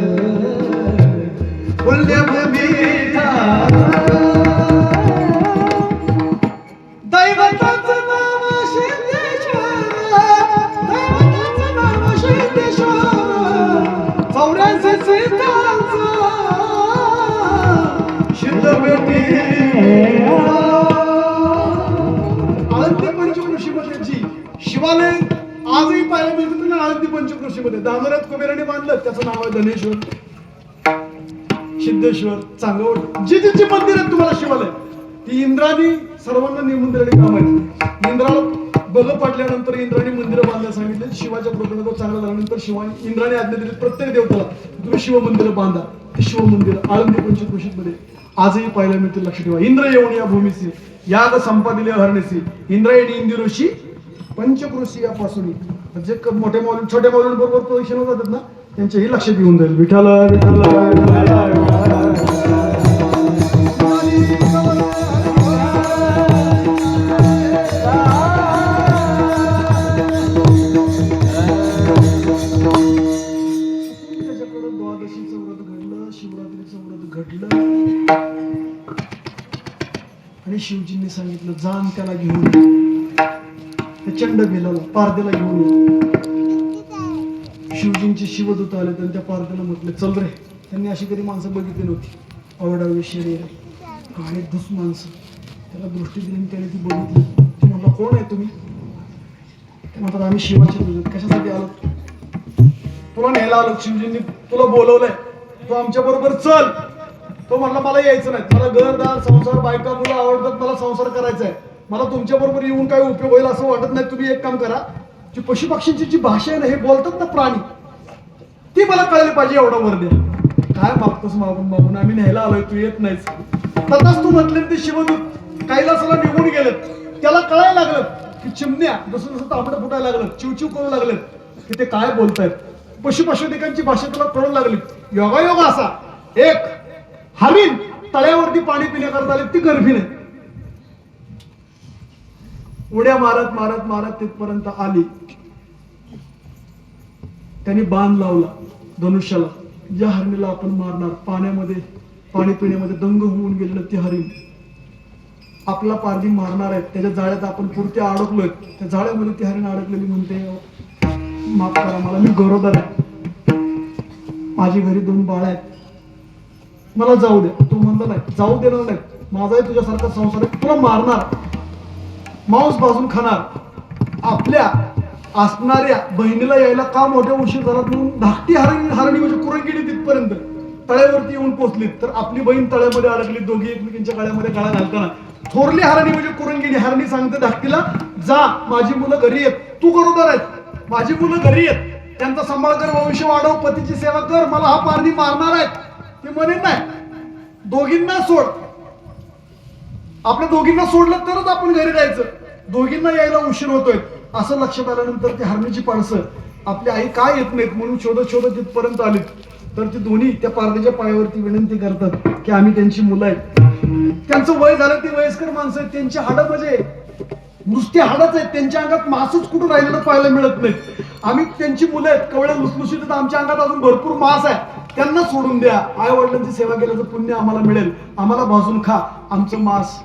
पुण्यभूमी दैवताचं नाव सिद्धेश्वर दैवताचं नाव सिद्धेश्वर 84 सिद्धांचा सिद्धपेटी आळंदी पंचकृषीमध्ये शिवालय आजही पाहायला मिळतं तुम्ही आळंदी पंचकृषीमध्ये दामोदरात कुबेराने बांधलं त्याचं नाव आहे धनेश्वर सिद्धेश्वर चांगवड जी जी मंदिर आहेत तुम्हाला शिवालय ती इंद्राने सर्वांना नेमून दिलेली काम आहेत इंद्राला बघ पडल्यानंतर इंद्राने मंदिरं बांधायला सांगितले शिवाच्या प्रकरणात चांगलं झाल्यानंतर शिवाने इंद्राने आज्ञा दिली प्रत्येक देवताला तुम्ही शिव मंदिरं बांधा ते शिव मंदिर आळंदी पंचकृषीमध्ये आजही पाहायला मिळते लक्ष ठेवा इंद्र येऊन या भूमीचे याग संपादिले हरणेसी इंद्रायणी इंदिरोशी पंचकृषी यापासून म्हणजे मोठ्या माऊली छोट्या माऊलींबरोबर प्रदक्षिण जातात ना त्यांच्याही लक्षात येऊन जाईल विठ्ठल द्वादशीचं व्रत घडलं शिवरात्रीचं व्रत घडलं आणि शिवजींनी सांगितलं जाण त्याला घेऊन त्या चंड गेला पारदेला घेऊन शिवजींचे शिवदूत आले तर त्या पारदेला म्हटले चल रे त्यांनी अशी कधी माणसं बघितली नव्हती आवडावी शरीर आणि धुस माणसं त्याला दृष्टी दिली त्याने ती बघितली ती म्हटलं कोण आहे तुम्ही ते म्हणतात आम्ही शिवाचे दूत कशासाठी आलो तुला न्यायला आलो शिवजींनी तुला बोलवलंय तू आमच्या बरोबर चल तो म्हणला मला यायचं नाही मला घरदार संसार बायका मुलं आवडतात मला संसार करायचा आहे मला तुमच्या बरोबर येऊन काय उपयोग होईल असं वाटत नाही तुम्ही एक काम करा जी पशुपक्षींची जी भाषा आहे ना हे बोलतात ना प्राणी ती मला कळली पाहिजे एवढा वर द्या काय मागतोस मागून आम्ही न्यायला आलोय तू येत नाहीस तसाच तू म्हटले ते शिवदूत कैलासाला निघून गेलेत त्याला कळायला लागलं की चिमण्या जसं जसं तांबडं फुटायला लागलं चिवचिव करू लागलेत की ते काय बोलतायत पशुपशुधिकांची भाषा तुला कळू लागली योगायोग असा एक हरिण तळ्यावरती पाणी पिण्याकरता आले ती गर्भीण आहे उड्या मारत मारत मारत तिथपर्यंत आली त्यांनी बाण लावला धनुष्याला ज्या हरणीला आपण मारणार पाण्यामध्ये पाणी पिण्यामध्ये दंग होऊन गेलेलं ते हरिण आपला पारधी मारणार आहे त्याच्या जाळ्यात आपण पुरते अडकलोय त्या जाळ्यामध्ये ती हरिण अडकलेली म्हणते माफ करा मला मी गरोदर आहे माझी घरी 2 बाळ आहेत मला जाऊ द्या तू म्हणता नाही जाऊ देणार नाही माझाही तुझ्यासारखा संसार आहे तुला मारणार मांस भाजून खाणार आपल्या असणाऱ्या बहिणीला यायला का मोठ्या उशीर झाला म्हणून धाकटी हरणी म्हणजे कुरंगिणी तिथपर्यंत तळ्यावरती येऊन पोहोचली तर आपली बहीण तळ्यामध्ये अडकली दोघी एकमेकींच्या गळ्यामध्ये गळा घालताना थोरली हरणी म्हणजे कुरंगिणी हरणी सांगते धाकटीला जा माझी मुलं घरी येत तू गरोदर आहेत माझी मुलं घरी येत त्यांचा सांभाळ कर वंश वाढव पतीची सेवा कर मला हा पारधी मारणार आहेत ते म्हणे नाही दोघींना सोड आपल्या दोघींना सोडलं तरच आपण घरी जायचं दोघींना यायला उशीर होतोय असं लक्षात आल्यानंतर ती हरणीची पाडसं आपली आई काय येत नाहीत म्हणून शोधत शोधत तिथपर्यंत आली तर ती दोन्ही त्या पारधीच्या पायावरती विनंती करतात की आम्ही त्यांची मुलं आहेत त्यांचं वय झालं ती वयस्कर माणसं आहेत त्यांची हाडं म्हणजे नुसती हाडच आहेत त्यांच्या अंगात मांसच कुठून राहिलेलं पाहायला मिळत नाही आम्ही त्यांची मुलं आहेत कवळ्या लुसलुशीत तर आमच्या अंगात अजून भरपूर मांस आहे त्यांना सोडून द्या आई वडिलांची सेवा केल्याचं पुण्य आम्हाला मिळेल आम्हाला भाजून खा आमचं मांस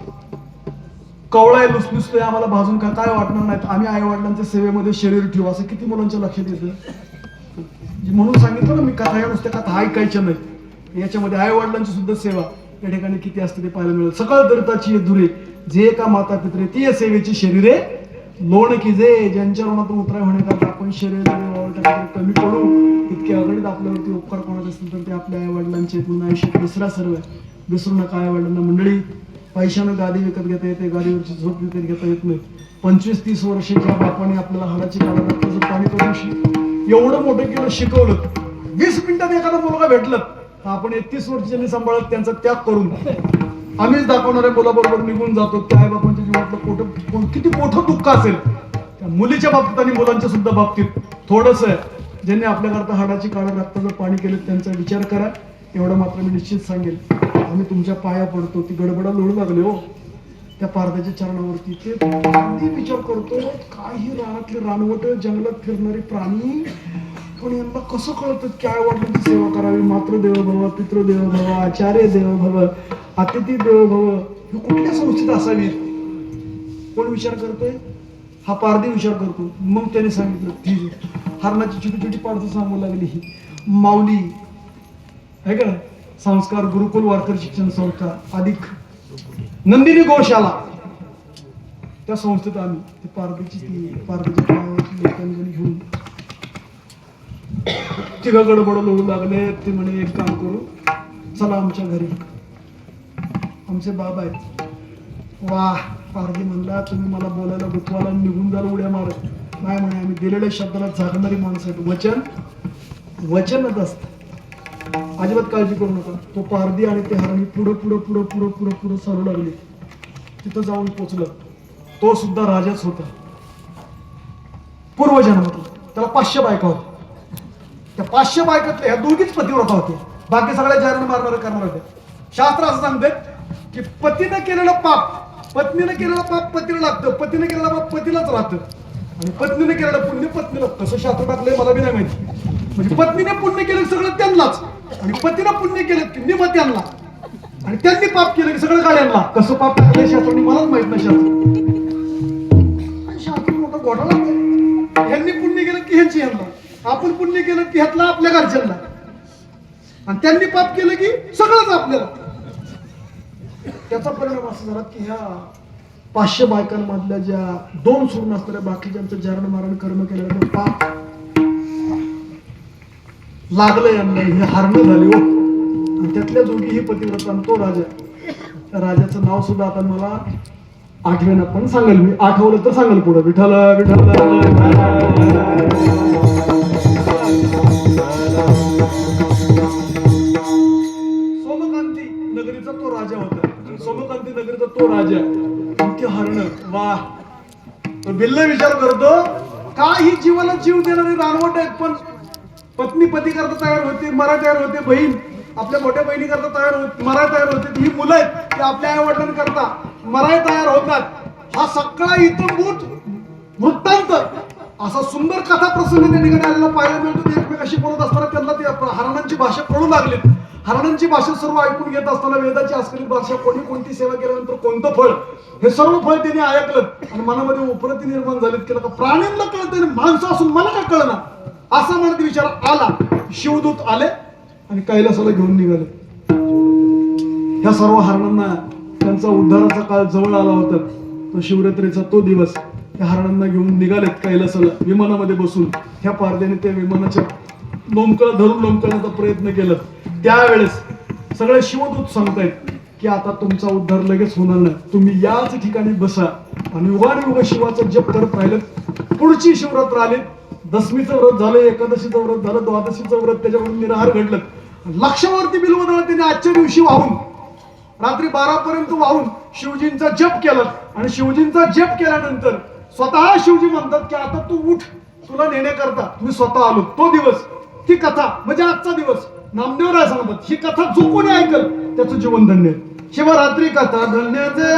कवळा आहे लुसलुसतोय आम्हाला भाजून खा काय वाटणार नाहीत आम्ही आई वडिलांच्या सेवेमध्ये शरीर ठेवू असं किती मुलांच्या लक्षात येतं म्हणून सांगितलं ना मी कथा या नुसत्या कथा ऐकायच्या नाही याच्यामध्ये आई वडिलांची सुद्धा सेवा या ठिकाणी किती असते ते पाहायला मिळेल सकळ दरिताची धुरे जे का माता पित्रे ती सेवेची शरीरे लोण की जे ज्यांच्या ऋणातून उतराय होण्याकरता आपण शरीर कमी पडू इतके अगणित आपल्यावरती उपकार कोणाचे असतील तर ते आपल्या आई वडिलांचे म्हणून आयुष्यात विसरा सर्व विसरू नका आई वडिलांना मंडळी पैशानं गादी विकत घेता येते गादीवरची झोप विकत घेता येत नाही 25-30 वर्षाच्या बापाने आपल्याला हाडाची काढा रक्ताचं पाणी करून एवढं मोठं केलं शिकवलं 20 मिनिटात एखादा मुलगा भेटलं तर आपण 31 वर्षांनी सांभाळत त्यांचा त्याग करून आम्हीच दाखवणाऱ्या मुलाबरोबर निघून जातो त्या आई बापांच्या जीवनातलं किती मोठं दुःख असेल त्या मुलीच्या बाबतीत आणि मुलांच्या सुद्धा बाबतीत थोडस ज्यांनी आपल्याकरता हाडाची काढा रक्ताचं पाणी केलं त्यांचा विचार करा एवढं मात्र मी निश्चित सांगेल आम्ही तुमच्या पाया पडतो ती गडबडा लोळू लागले हो त्या पारध्याच्या चरणावरती ते विचार करतो काही रानातले रानवट जंगलात फिरणारे प्राणी पण यांना कसं कळतं की आई वडिलांची सेवा करावी? मातृदेवो भव, पितृदेवो भव, आचार्य देवो भव, अतिथी देवो भव, हे कुठल्या संस्थेत असावी? कोण विचार करतोय? हा पारधी विचार करतो. मग त्याने सांगितलं ठीक आहे. हरणाची छोटी छोटी पाडसं सांगू लागली. ही माऊली आहे का, संस्कार गुरुकुल वारकरी शिक्षण संस्था अधिक नंदिनी गोशाला, त्या संस्थेत आम्ही ती पारधीच्या पायावरची लोकांनी घेऊन तिघ गडबड लोळू लागले. ते म्हणे एक काम करू, चला आमच्या घरी, आमचे बाबा आहेत. वाह, पारधी म्हणला तुम्ही मला बोलायला गुतवाला निघून जाल उड्या मारत. नाही म्हणे, आम्ही दिलेल्या शब्दाला झाकणारी माणसं आहेत. वचनच असतं, अजिबात काळजी करू नका. तो पारधी आणि ते हरणी पुढं पुढं पुढं पुढं पुढं पुढं चालू लागले. तिथं जाऊन पोचलं. तो सुद्धा राजाच होता पूर्वजन्मातला. त्याला 500 बायका होत्या. त्या 500 बायकातल्या ह्या दोघीच पतिव्रता होत्या. बाकी सगळ्या जारण मारणारे करणार होत्या. शास्त्र असं सांगते की पतीनं केलेलं पाप, पत्नीनं केलेलं पाप पतीला लागतं, पतीनं केलेलं पाप पतीलाच राहतं, आणि पत्नीने केलेलं पुण्य पत्नीला. कसं शास्त्र टाकलंय मला बी नाही माहिती. म्हणजे पत्नीने पुण्य केलं सगळं त्यांनाच, आणि पतीनं पुण्य केलं की निम त्यांना, आणि त्यांनी पाप केलं की सगळं गाड्यांना. कसं पाप टाकलंय शास्त्राने मलाच माहित नाही. शास्त्र मोठा घोटाळा. ह्यांनी पुण्य केलं की ह्यांची ह्यांना, आपण पुण्य केलं की ह्यातला आपल्या घरच्यांना, आणि त्यांनी पाप केलं की सगळंच आपल्याला. त्याचा परिणाम असा झाला की ह्या 500 बायकांमधल्या ज्या 2 सोडून असणाऱ्या बाकीच्यांचं जारण मारण कर्म केलेलं पाप लागलं यांना. हे हरणं झाले हो. आणि त्यातल्या दोघी ही पतिव्रता आणि तो राजा. त्या राजाचं नाव सुद्धा आता मला आठवेना, पण सांगेल मी, आठवलं तर सांगेल पुढं. विठ्ठल सोमकांती नगरीचा तो राजा होता. सोमकांती नगरीचा तो राजा. इतके हरण, वाह. तो बिल्ल विचार करतो का ही जीवाला जीव देणारे रानवट आहेत, पण पत्नी पती करता तयार होते, मरा तयार होते. बहीण आपल्या मोठ्या बहिणी करता तयार होते, मराय तयार होते. ही मुलं आहेत ते आपल्या आई वडिलांकरता मराय तयार होतात. हा सगळा इतंभूत वृत्तांत असा सुंदर कथा प्रसंग त्या ठिकाणी आलेला पाहायला मिळतो. ते एकमेकाशी बोलत असताना त्यांना ते हरणांची भाषा कळू लागली. हरणांची भाषा सर्व ऐकून घेत असताना वेदाची अस्खलित भाषा, कोणी कोणती सेवा केल्यानंतर कोणतं फळ, हे सर्व फळ त्यांनी ऐकलं. आणि मनामध्ये उपरती निर्माण झालीत की प्राण्यांना कळतं, माणसं असून मला का कळना, असा मनात विचार आला. शिवदूत आले आणि कैलासाला घेऊन निघाले. ह्या सर्व हरणांना त्यांचा उद्धाराचा काळ जवळ आला होता. तो शिवरात्रीचा तो दिवस. त्या हरणांना घेऊन निघालेत कैलासाला विमानामध्ये बसून. ह्या पारध्याने त्या विमानाच्या लोंबकळ धरून लोंबकळण्याचा प्रयत्न केला. त्यावेळेस सगळे शिवदूत सांगतायत की आता तुमचा उद्धार लगेच होणार नाही, तुम्ही याच ठिकाणी बसा आणि युगानुयुग शिवाचा जप करत राहिलं. पुढची शिवरात्र आली. दशमीचं व्रत झालं, एकादशीचं व्रत झालं, द्वादशीचं व्रत, त्याच्यावरून निराहार घडलं. लक्षावरती बिल्वदळ त्यांनी आजच्या दिवशी वाहून रात्री 12 पर्यंत वाहून शिवजींचा जप केला. आणि शिवजींचा जप केल्यानंतर स्वतः शिवजी म्हणतात की आता तू उठ, तुला नेण्याकरता मी स्वतः आलो. तो दिवस, ती कथा म्हणजे आजचा दिवस. नामदेव राय सांगतात ही कथा जो कोणी ऐकल त्याचं जीवन धन्य. शिवरात्री कथा धन्याचे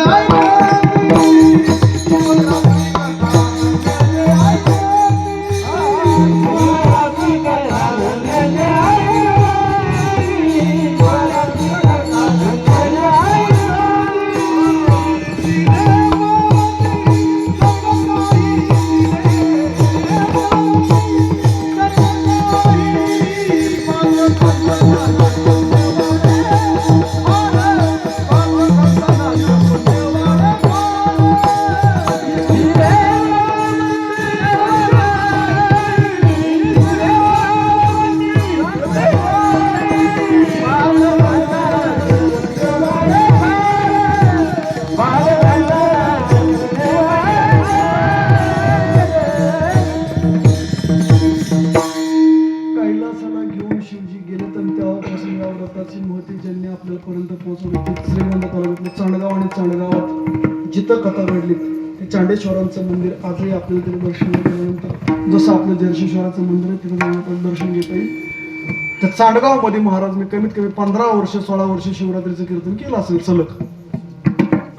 जिथं कथा घडली ते चांडेश्वरांचं मंदिर आजही आपल्याला तरी दर्शन घेतल्यानंतर जसं आपलं जर्शीश्वराचं मंदिर आहे तिथं जाऊन दर्शन घेता येईल. त्या चांडगावमध्ये महाराजने कमीत कमी 15 वर्ष 16 वर्ष शिवरात्रीचं कीर्तन केलं असेल सलग.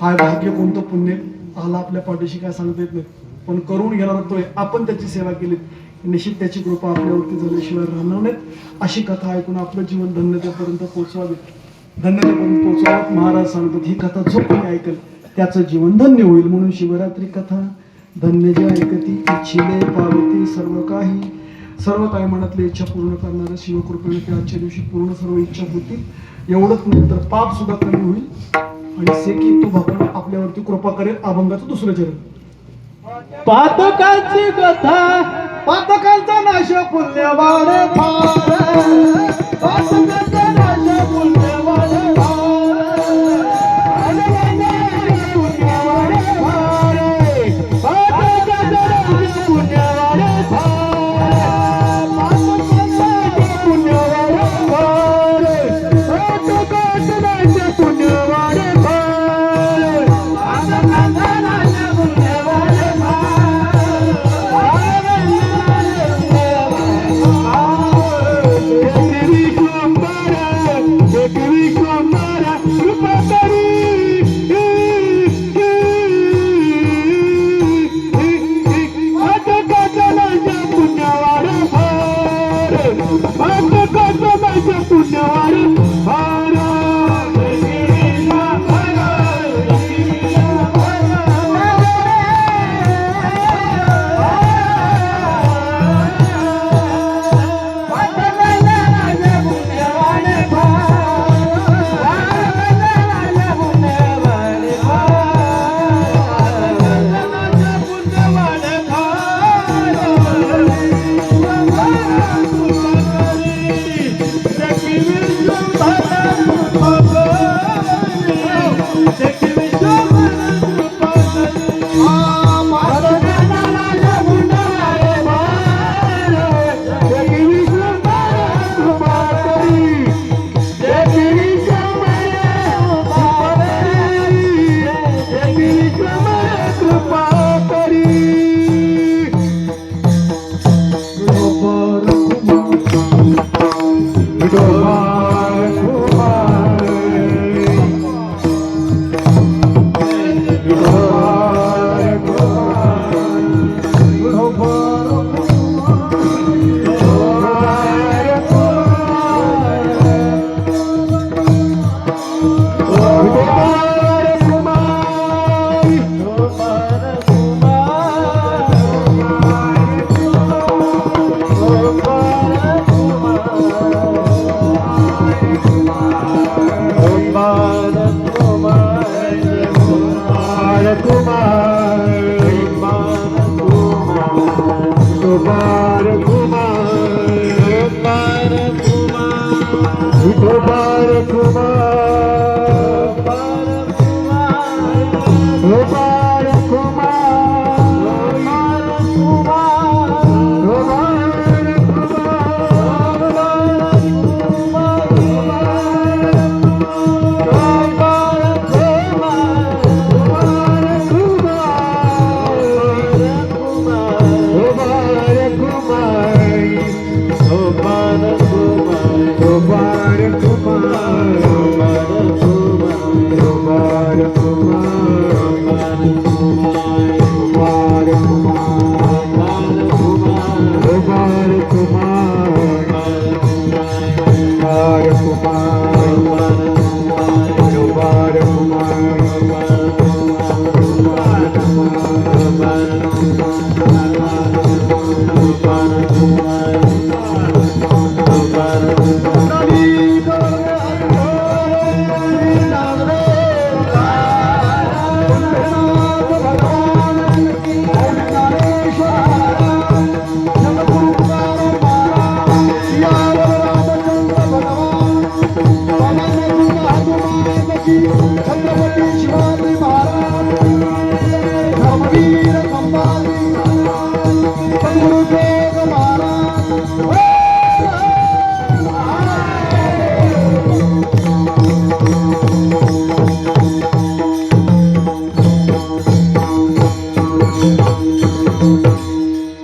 काय भाग्य, कोणतं पुण्य आला आपल्या पाठीशी काय सांगता येत नाही, पण करून घेणार तो आपण त्याची सेवा केली. निश्चित त्याची कृपा आपल्यावरती झाल्याशिवाय राहणार नाहीत. अशी कथा ऐकून आपलं जीवन धन्यतेपर्यंत पोहोचवावे, धन्यतेपर्यंत पोहोचवावं. महाराज सांगतात ही कथा जो कोणी ऐकल त्याचं जीवन धन्य होईल. म्हणून शिवरात्री कथा धन्य जे ऐकती इच्छिले पावती सर्व काही मनातली इच्छा पूर्ण करणाऱ्या शिवकृपेने त्या आजच्या दिवशी पूर्ण सर्व इच्छा होतील. एवढंच नाही तर पाप सुद्धा कमी होईल आणि सेकी तो भगवान आपल्यावरती कृपा करेल. अभंगाचं दुसरं चरण.
पातकांची कथा
पातकांचा नाश पुण्यवान फार,
पातकांचा नाश पुण्यवान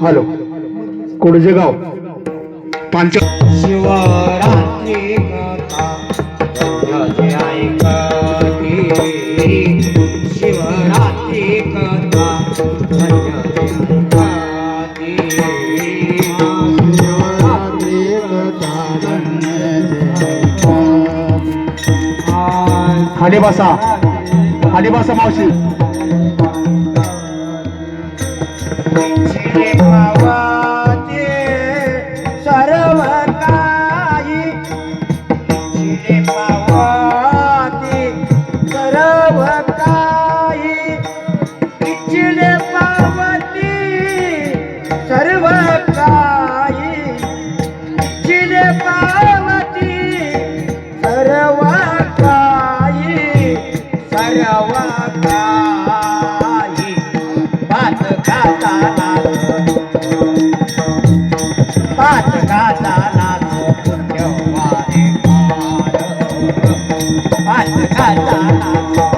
हॅलो कोडजे गाव पांच
शिवरात्री कथा धन्य ऐकती शिवरात्री कथा धन्य ऐकती
खाली बसा मावशी.
चिले पावते सर्व काही चिले पावते सर्व काही चिले पावते सर्व काही चिले पावते सर्व काही सर्व काही पाच गाताना पुण्यवाने पाच गाताना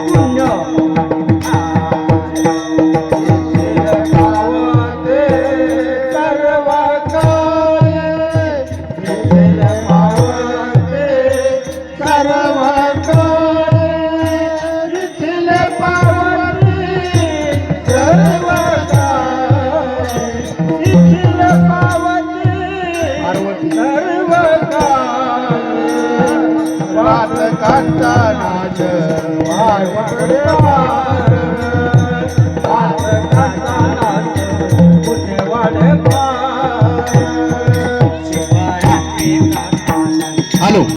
पुण्य पावते सर्व काय पावते सर्व काय पावते सर्व सर्व वात कांतानाच वाय